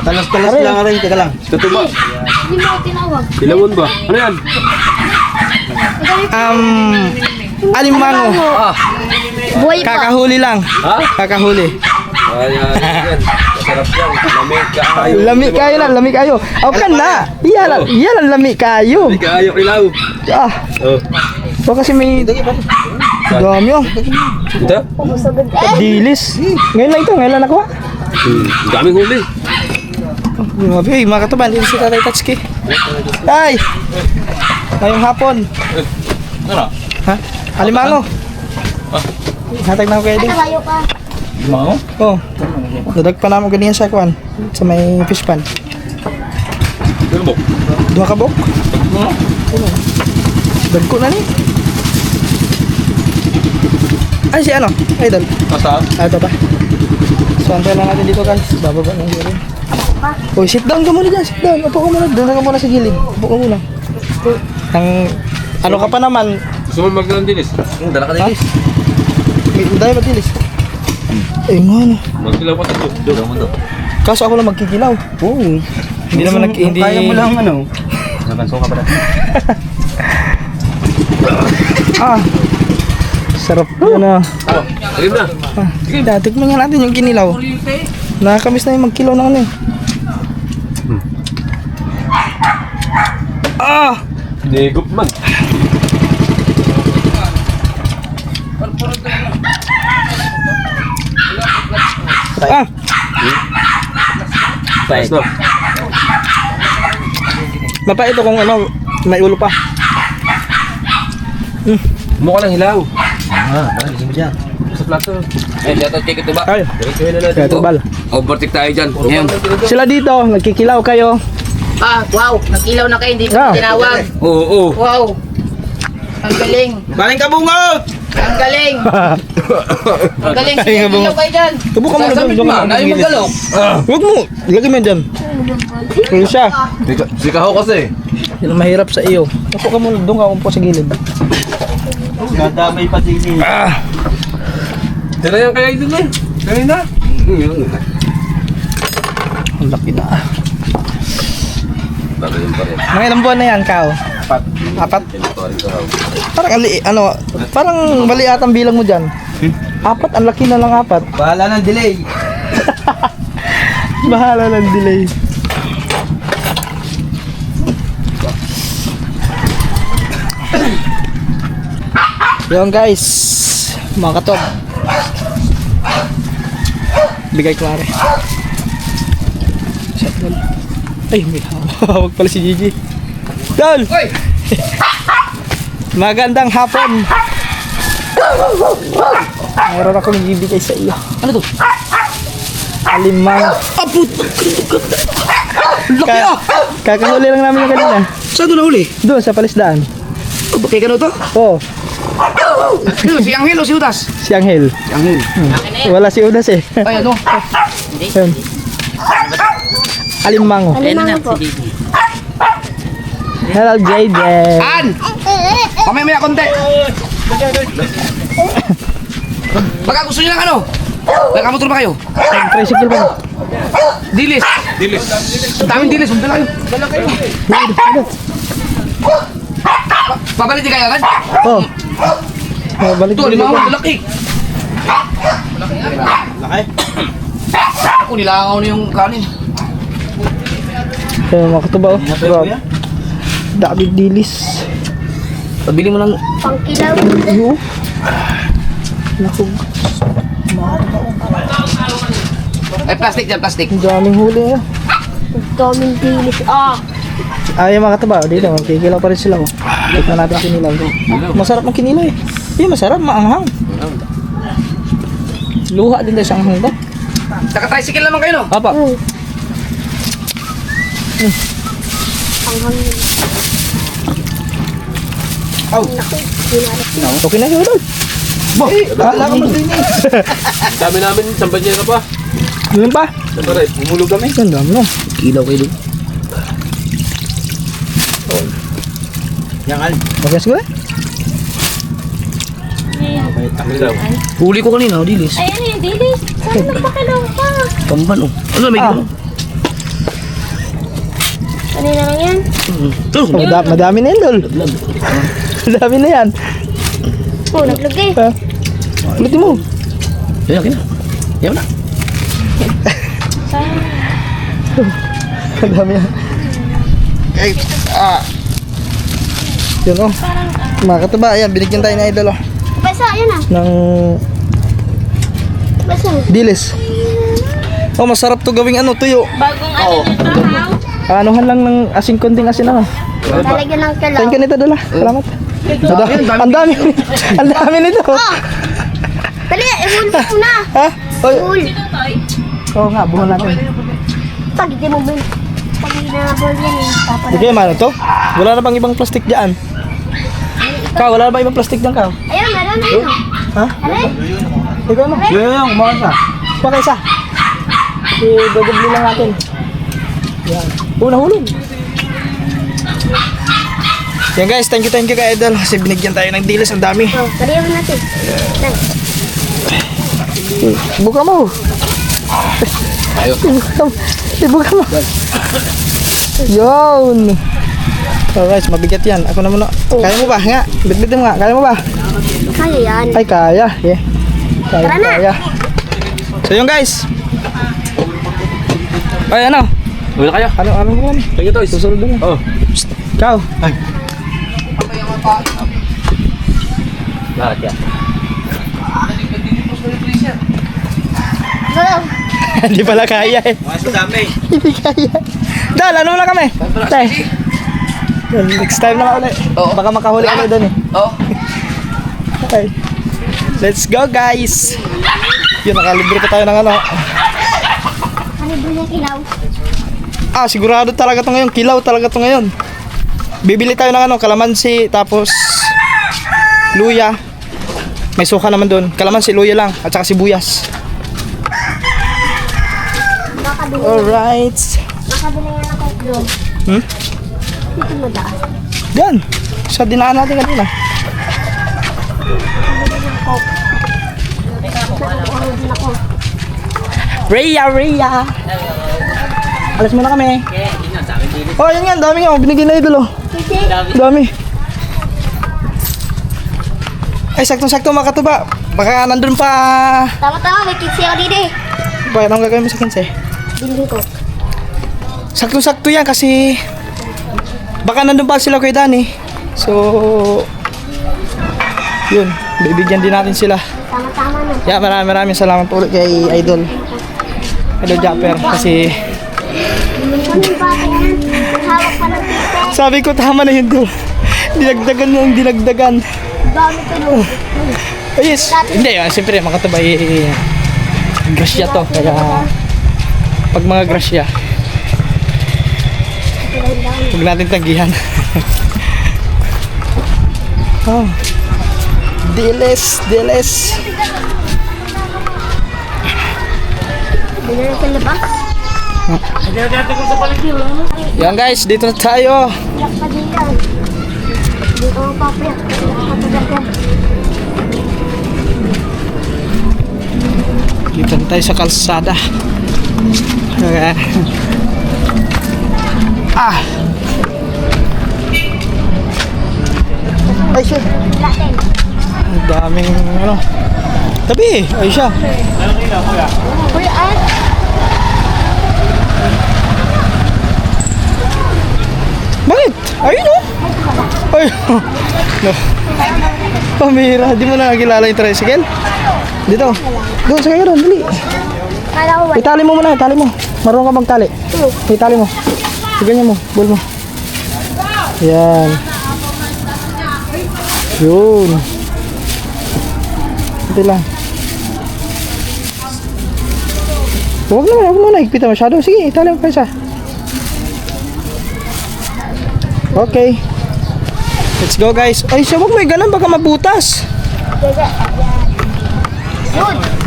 talas-talas lang rin. Teka lang. Tutuba. Hindi mo tinawag. Ilawon ba? Ano yan? Alimango. Ah. Buhay pa. Kakahuli lang. Ha? Kakahuli. Ayan. Masarap yan. Lamig ka. Lami kayo na, lami kayo. Aw kan na. Iyan ang lami kayo. Lamig ka. Ayaw ilaw. Ah, Oh. so kasi may dami oh. Ito? Dilis. Ngayon lang ito, ngayon lang nakuha. Daming huli. Hey, mga katuban, dito si Tatay Tatsuki. Ay! Ngayong hapon. Ano? Ha? Alimango. Hatag na ako kayo din. Tayo ka. Mango? Oh. Dadag pa naman ganyan sa kwan. Sa may fish pan. Ano ba? Duha ka bok? Dagko na ni. Ay, si ano? Idol. Masa? Ah, ito ba? So, antayin lang natin dito guys. Bababa ng gilid. Uy, sit down ka muna dyan. Sit down. Upo ka muna. Doon ka muna sa gilid. Upo ka muna. Ano ka pa naman? Gusto mo magdalang dinis? Dala ka dinis. May dahil matilis. Eh, nga ano. Magdilaw pa ito. Doon mo to. Kaso ako lang magkikilaw. Oo. Hindi naman hindi... Kaya mo lang ano. Nakanso ka pa na. Ah. Sarap yun ah. Oh, ayun na. Tikman nga natin yung kinilaw. Nakakamiss na yung magkilaw ng ano eh. Ah! Negop man. Ah! Ayos no? Mapa ito kung ano, may ulo pa. Mukha lang hilaw. Gising mo dyan. Sa plato. Eh, dapat kay kito ba? Ay, Diretso na kaya tubal. Overtake tayo dyan. Ngayon. Sila dito, nagkikilaw kayo. Ah, wow. Nag-ilaw na kayo. Hindi Ah. pa tinawag. Oo. Wow. Ang galing. Baling kabungot! Ang galing. Ang galing. Sige, Ay, nga ba? ilaw kayo dyan. Subukan mo na doon. Doon ka. Nayo magalaw. Huwag mo. Ilagay mo yan dyan. Tuloy siya. Sikaho kasi. Yan ang mahirap sa iyo. Upo ka muna. Doon ka umpo sa gilid. Dadamay pa din eh. Ah! Tira yan kaya ito na. Kanina. Ang laki na. Bago yun pa rin. Mga ilang buwan na yan, Kao? Apat? Parang parang mali atang bilang mo dyan. Apat, ang laki na lang apat. Bahala ng delay. Bahala ng delay. Yun guys, mga katob. Bigay ko mare. Ay, may hawag pala si Gigi. Dol! Magandang hapon. Mayroon akong ibibigay sa iyo. Ano to? Alimang. Aput! Laki ah! Kakahuli lang namin yung kanina. Saan doon nahuli? Doon sa palisdaan. Bakit ka to? Oo, Si Angel o si Udas? si Angel. Si Angel. Wala si Udas eh. Ay, ano? Yun. Alimango. Alimango po. Hello, Jayden. An! Pamaya konti. Baka gusto nyo ng ano? Nakamotor ba kayo? Tricycle pa. Dilis. Dilis. Daming dilis. Dala kayo. Dala kayo. Babalik di kayo agad? Oh. Balik Ito, lima ako. Malaki. Laki? Ako, nilangaw na yung kanin. Kaya mga katuba oh. Grabe. Dami dilis. Pabili mo ng... Pangkilaw. Yo. Nakug. Ay, plastic dyan, plastic. Ang daming huli oh. Daming dilis. Ah! Ay, mga katuba. Dito, magkikilaw pa rin sila oh. Dito na natin kinilaw. Masarap ang kinilaw eh. Eh, masarap. Maanghang. Luha din tayo sa anghang ba? Naka-tricycle naman kayo, no? Apa. Ang hangin. Aw. Okay na siya doon. Bo, bahala ka din eh. Dami namin, sambat niya ka pa. Doon pa. Siyempre, umulog kami. Ang dami no. Kilaw kayo doon. Okay siguro eh. Huli ko kanina, oh, dilis. Ay, ano yung dilis? Saan nagpakilaw pa? Kamban, oh. Ano, may gano'n? Kanina lang yan. Ito. Madami na yan, Dol. Madami na yan. Oh, naglagay. Ha? Ulitin mo. Yan, akin na. Yan na. Madami yan. Yun oh. Mga katuba, ayan, binigyan tayo ng idol oh. Basa, yun ah. Ng Basa. dilis. Oh, masarap to gawing ano, tuyo. Bagong ano nito, ha? Anuhan lang ng asin, konting asin ako. Talagyan ng kalaw. Thank you nito, Dola. Salamat. Ang dami. Ang dami nito. Dali, ihul mo na. Ha? Oy. Ihul. Oo nga, buhon natin. Pag hindi mo bin. Pag hinabol yan eh. Hindi kayo man ito? Wala na bang ibang plastic dyan? Ka, wala na bang ibang plastic dyan, Ka? Ayun, meron na yun. Ha? Alay. Ikaw na. Yung, umakas ka. Baka isa. I-dodobli lang natin. Yan. Nahulog. Yan guys, thank you kay Idol. Kasi binigyan tayo ng dilis, ang dami. Oh, kariyawan natin. Yan. Buka mo. Ayos. Buka mo. Yun. So guys, mabigat yan. Ako na muna. Kaya mo ba? Nga, bitbitin mo nga. Kaya mo ba? Kaya yan. Ay, kaya. Yeah. Kaya, Tara na. kaya. So yun guys. Ay, ano? Wala kayo. Ano mo kami? Kaya to, Susunod na. Oh. Ikaw. Bakit yan? Hindi pala kaya eh. Hindi kaya. Dal, ano na kami? Tay. Next time na ulit. Baka makahuli kami doon eh. Okay. Let's go guys. Yun, nakalibre pa tayo ng ano. Ano ba yung kilaw? Sigurado talaga to ngayon. Kilaw talaga to ngayon. Bibili tayo ng ano, kalamansi, tapos luya. May suka naman doon. Kalamansi, luya lang, at saka sibuyas. Alright. Makabili nga na kahit doon. Dito mo daan. Yan. Sa dinaan natin kanina. Rhea. Alas muna kami. Oh, yan nga. Dami nga. Binigay na idol. Dami. Ay, saktong-sakto mga katuba. Baka nandun pa. Tama-tama, may kitsi ako dito eh. Bakit anong gagawin mo sa kinse? Bilhin ko. Saktong-sakto yan kasi baka nandun pa sila kay Danny. So, yun. Bibigyan din natin sila. Tama-tama na. Yeah, maraming salamat ulit kay Idol Japper kasi Ano yung bata yan? May hawak pa ng tite. sabi ko tama na yun doon. Dinagdagan mo ang dinagdagan. Dami to no. Ayos. Hindi, siyempre makatubay grasya to. Kaya pag mga grasya, huwag natin tanggihan. Oh. Diles. Bilhin na sa labas. Yan guys, dito na tayo. Yak pa din yan. Hindi ko mapapayak. Katagal. Dito na tayo sa kalsada. Okay. Ay siya. Latin. Ang daming ano. Tabi, ay siya. Kuya, Bakit? Ayun oh. Ay. No. Pamira, di mo na nakilala yung tricycle? Dito. Doon sa kayo doon, dali. kala ko wala. Itali mo muna, itali mo. Marunong ka magtali. Itali mo. Ganyan mo, bul mo. Yan. Yun. Ito lang. Huwag mo na, higpitan masyado. Sige, itali mo pa isa. Okay. Let's go guys. Ay, siya, huwag mo ganun, baka mabutas.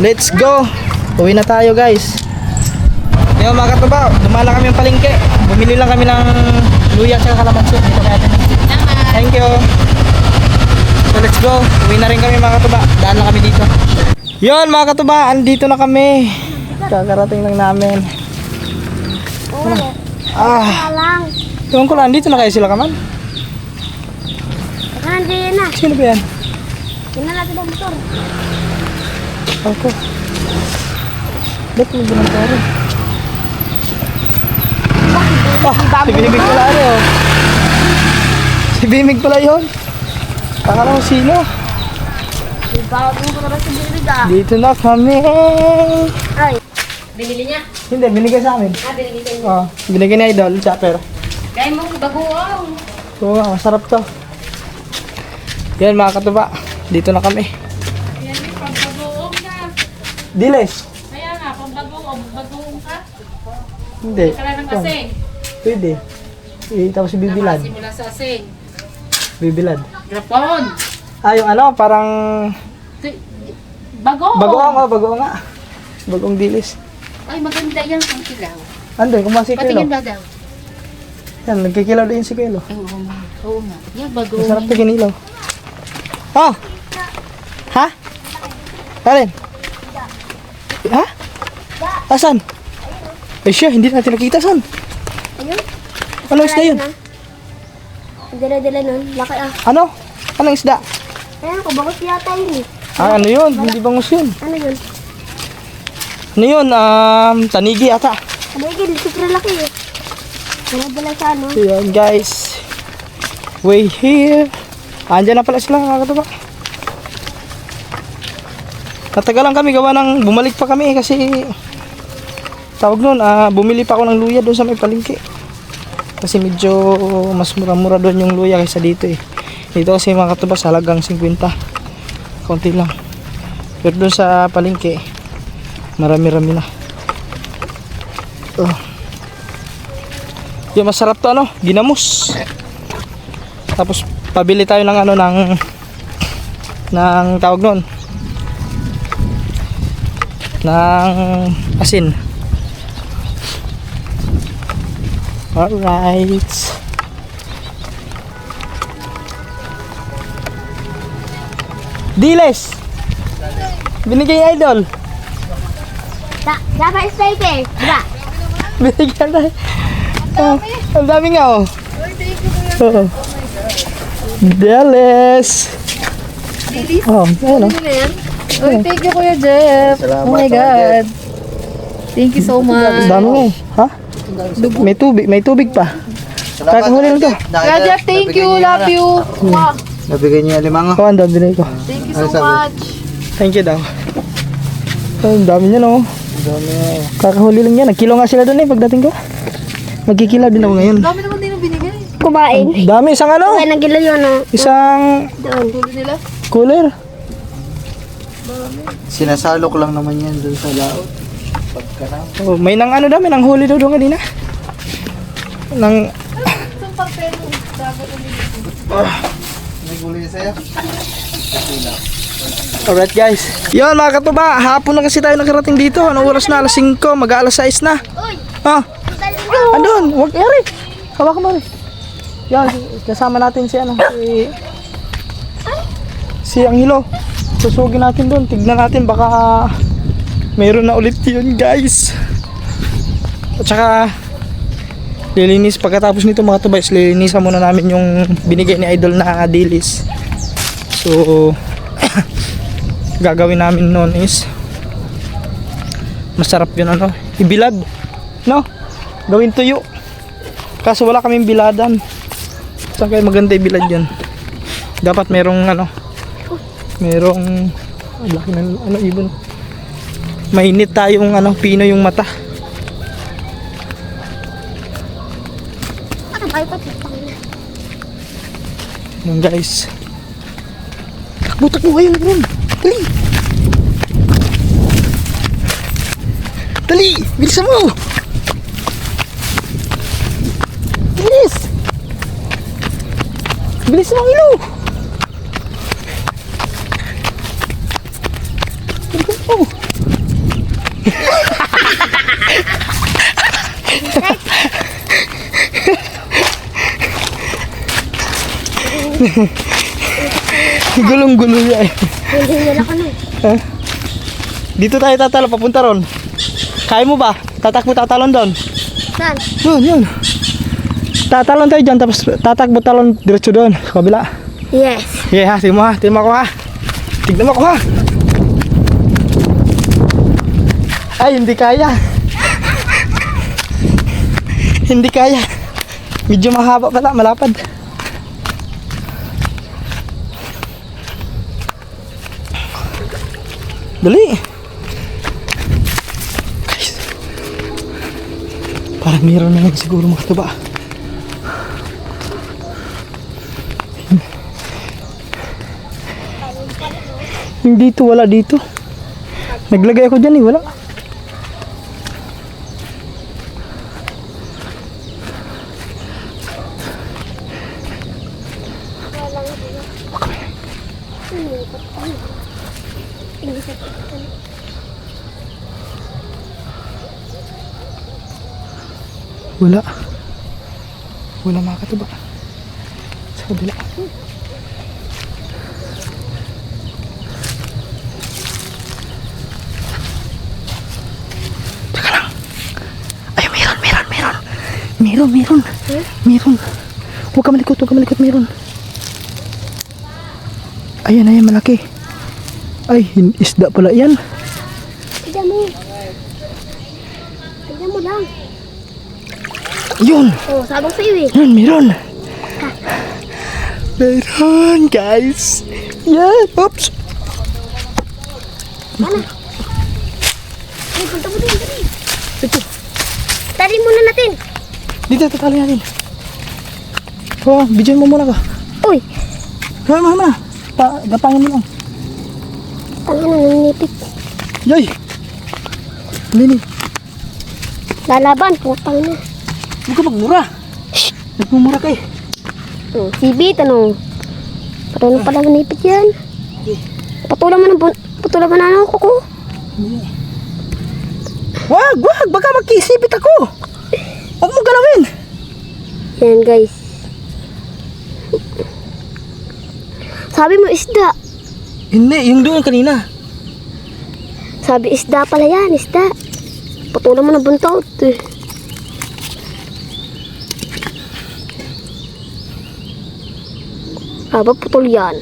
Let's go. Uwi na tayo guys. Ngayon mga katubaw, dumala kami yung palengke. Bumili lang kami ng luya at kalamansi. Dito kaya natin. Thank you. So let's go. Uwi na rin kami mga katuba. Daan na kami dito. Yon mga katuba, andito na kami. Kakarating lang namin. Lang. Ewan ko lang, andito na kayo sila kaman. Nandiyan na. Sino ba yan? Tingnan natin ang motor. Ako. Ba't mo binantaro? Si Bimig pala ano. Si Bimig pala yun. Akala ko sino. Bago ko na sa bilid ah. Dito na kami. Ay. Binili niya? Hindi, binigay sa amin. Binili niya. Oh, binigay ni Idol, Chopper. Kaya mo bagoong. Oo, masarap to. Yan mga katuba, dito na kami. Yan yung pagbagoong na. Diles. Kaya nga, bagoong ka. Hindi. Kala ng asing. Pwede. Tapos bibilad. Simula sa asing. Bibilad. Grapon. Yung ano, parang Bagoong. bagoong nga. Bagoong dilis. Ay, maganda yan kung kilaw. Andun, kung si Kilo. Patingin ba daw? Yan, nagkikilaw din si Kilo. Ay, oo nga. Yan, bagoong. Masarap to kinilaw. Oh! Ha? Alin? Ha? Asan? Eh siya, hindi natin nakita. Saan? Ayun. Ano isda yun? Dala-dala nun. Laki ah. Ano? Anong isda? Ayan ko, bakit yata yun eh. Ano yun? Hindi bangus yun. Ano yun? Ano yun? Tanigi ata. Sabay ka, super laki eh. Dala-dala sa ano. Ayan guys. Way here. Andyan na pala sila mga katuba. Natagalan kami gawa ng bumalik pa kami kasi tawag nun, bumili pa ako ng luya doon sa may palengke. Kasi medyo mas mura-mura doon yung luya kaysa dito eh. Dito kasi mga katuba halagang 50. Konti lang. Pero doon sa palengke marami-rami na. Yung masarap to ano, ginamos. Tapos pabili tayo ng ano ng tawag nun, ng asin. Alright. Diles. Binigay ni Idol. Dapat steak diba? Binigyan tayo. Ang dami nga oh. Oo. Diles. Oh, ayun oh. Uy, thank you, Kuya Jeff. Oh my God. Thank you so Ang much. dami nga eh. Ha? May tubig pa. Kakahuli lang to. Kuya Jeff, thank you. Love you. Nabigay niya 5 Oh, ang dami binigay ko. Thank you so much. Thank you daw. Oh, ang dami niya no. Kakahuli lang yan. Nagkilo nga sila doon eh pagdating ko. Magkikila din ako ngayon. Dami naman din ang binigay. Kumain. Dami, isang ano? Kaya nagilo yun oh. Isang Doon. Tuloy nila. cooler. Sinasalok lang naman yan dun sa laot. Oh, may nang ano daw, may nang huli daw doon kanina. Nang Isang papel mo. May gulay sa'yo? alright guys. Yun mga katuba, hapon na kasi tayo nakarating dito. Anong oras na? Alas 5, mag-aalas 6 na. Ah, andun, wag eri. Hawakan mo rin. Yan, kasama natin si ano, si Anghelo. Susugin natin doon, tignan natin baka meron na ulit yun guys. At saka lilinis pagkatapos nito mga tubays, lilinisan muna namin yung binigay ni Idol na dilis. So gagawin namin noon is masarap yun ano, ibilad no, gawin tuyo, kaso wala kaming biladan. Saan kayo maganda ibilad yun? Dapat merong ano, merong laki ng ano, ibon mainit tayong ano, pino yung mata. Yun guys, takbo kayo ron. Dali! Dali! Bilisan mo! Bilis! Bilis mo ang ilo! Bilisan mo! Gulong-gulo yan. Hindi na ako na. Huh? Dito tayo tatalo, papunta ron. Kaya mo ba? Tatakbo tatalon doon. Saan? Yun. Tatalon tayo dyan, tapos tatakbo talon diretso doon, sa kabila. Yes. Okay ha, tignan mo ha, tignan mo ako ha. Tignan mo ako ha. Ay, hindi kaya. Hindi kaya. Medyo mahaba pala, malapad. Dali. Guys. Parang meron na lang siguro mga tuba. Hindi dito, wala dito. Naglagay ako dyan eh, wala. Wala. Wala mga katuba. Sa kabila. Teka lang. Ay, meron. Meron. Huwag ka malikot, meron. Ayan, malaki. Ay, isda pala yan. Tignan mo. Tignan mo lang. Yun! Oh, sabang sa'yo eh. Yun, meron. Meron, guys. Yan. Oops. Ay, punta mo din. Dali. Ito. Tali muna natin. Dito, tatali natin. Oh, bidyan mo muna ka. Uy, Gawin mo na. Gapangin mo lang. tangin na nanginipit. Yay! Nini, Lalaban, putang na. huwag ka magmura. Nagmumura ka eh. Sibit, ano? Parang pala nanipit yan. Patulang mo na ano ko. Wag! Baka magkisipit ako. Huwag mo galawin. Yan guys. Sabi mo isda. Hindi, yung doon kanina. Sabi isda pala yan, isda. Patulang mo ng buntot. Aba, putol yan.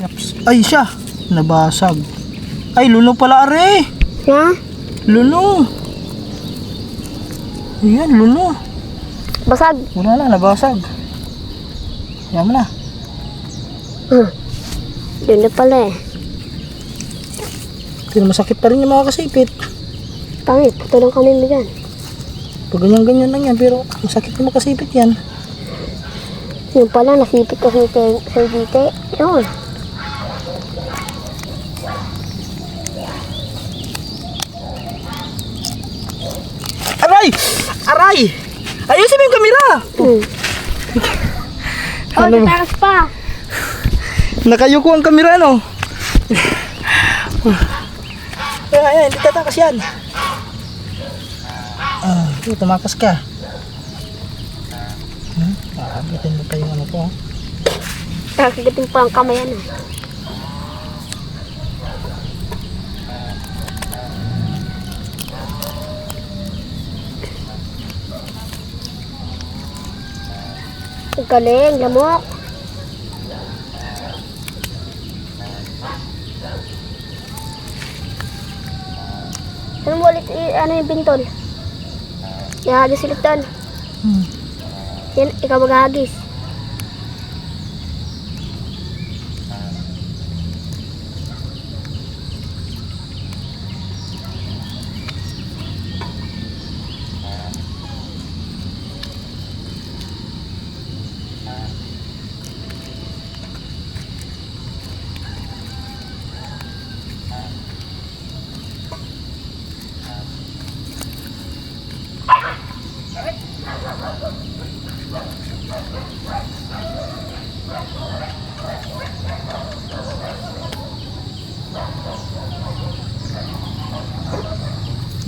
Yaps. Ay, siya. Nabasag. Ay, luno pala are. Ha? Luno. Ayan, luno. Basag. Wala na, nabasag. Yan mo na. Yun na pala eh. Pero masakit pa rin yung mga kasipit. Pangit, putulang kami mo dyan. Pag ganyan-ganyan lang yan, pero masakit yung makasipit yan. Yun pala, nasipit ko sa dite. Yun. Aray! Aray! Ayusin mo yung kamera! Oh, tatakas pa. Nakayuko ang kamera, no? Ayan, hindi tatakas yan. Tumakas ka. Abitin mo pa yung ano ko. Nakagating pa ang kamay ano. Ang galing, lamok. Ano mo ulit, ano yung bintol? Ihagis ulit doon. Yan, ikaw maghagis.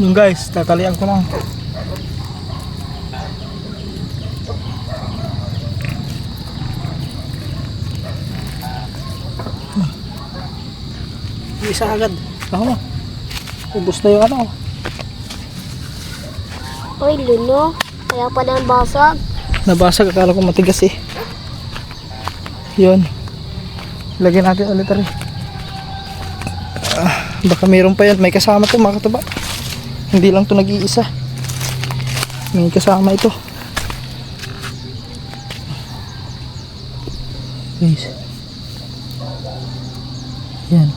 Yung guys, tatalian ko lang. Isa agad. Ako mo. Ubus na yung ano. Uy, luno. Kaya pala ang basag. Nabasag, akala ko matigas eh. Yun. Lagyan natin ulit rin. Baka mayroon pa yan. May kasama to mga kataba. Hindi lang to nag-iisa. May kasama ito. Guys. Yan.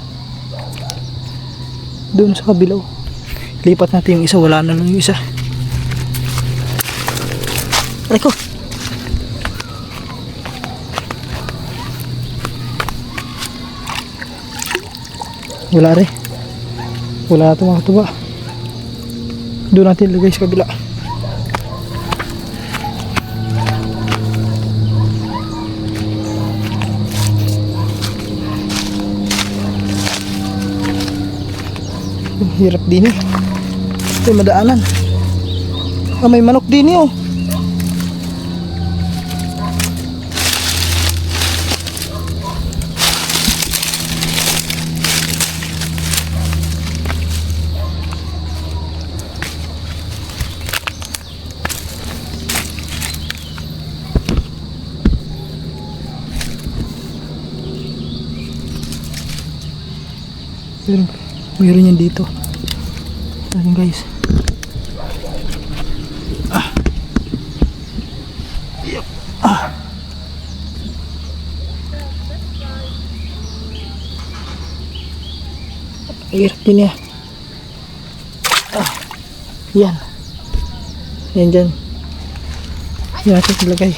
Doon sa kabilaw. Lipat natin yung isa. Wala na lang yung isa. Aray ko. Wala rin. Wala ito mga katuba. Doon natin ilagay sa kabila. Hirap din eh. Ito yung madaanan. May manok din eh oh. Meron yan dito. Ayun guys. Hirap din niya. Yan. Yan dyan. Yan natin ilagay.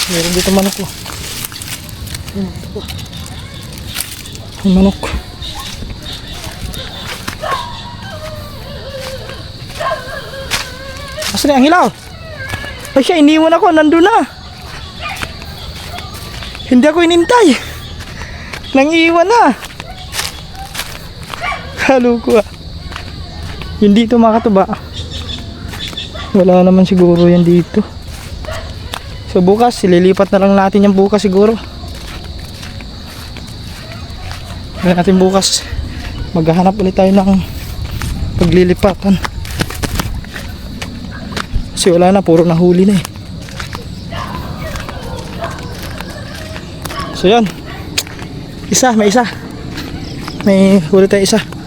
Meron dito manok ko. May manok. Asan na ang hilaw? Ay siya, iniwan ako. Nandun na. Hindi ako inintay. Nang iwan na. Halo ko ah. Hindi ito makatuba. Wala naman siguro yan dito. So bukas, sililipat na lang natin yan bukas siguro. Kaya natin bukas maghahanap ulit tayo ng paglilipatan. Kasi wala na, puro nahuli na eh. So yan. Isa, may isa. May huli tayo isa.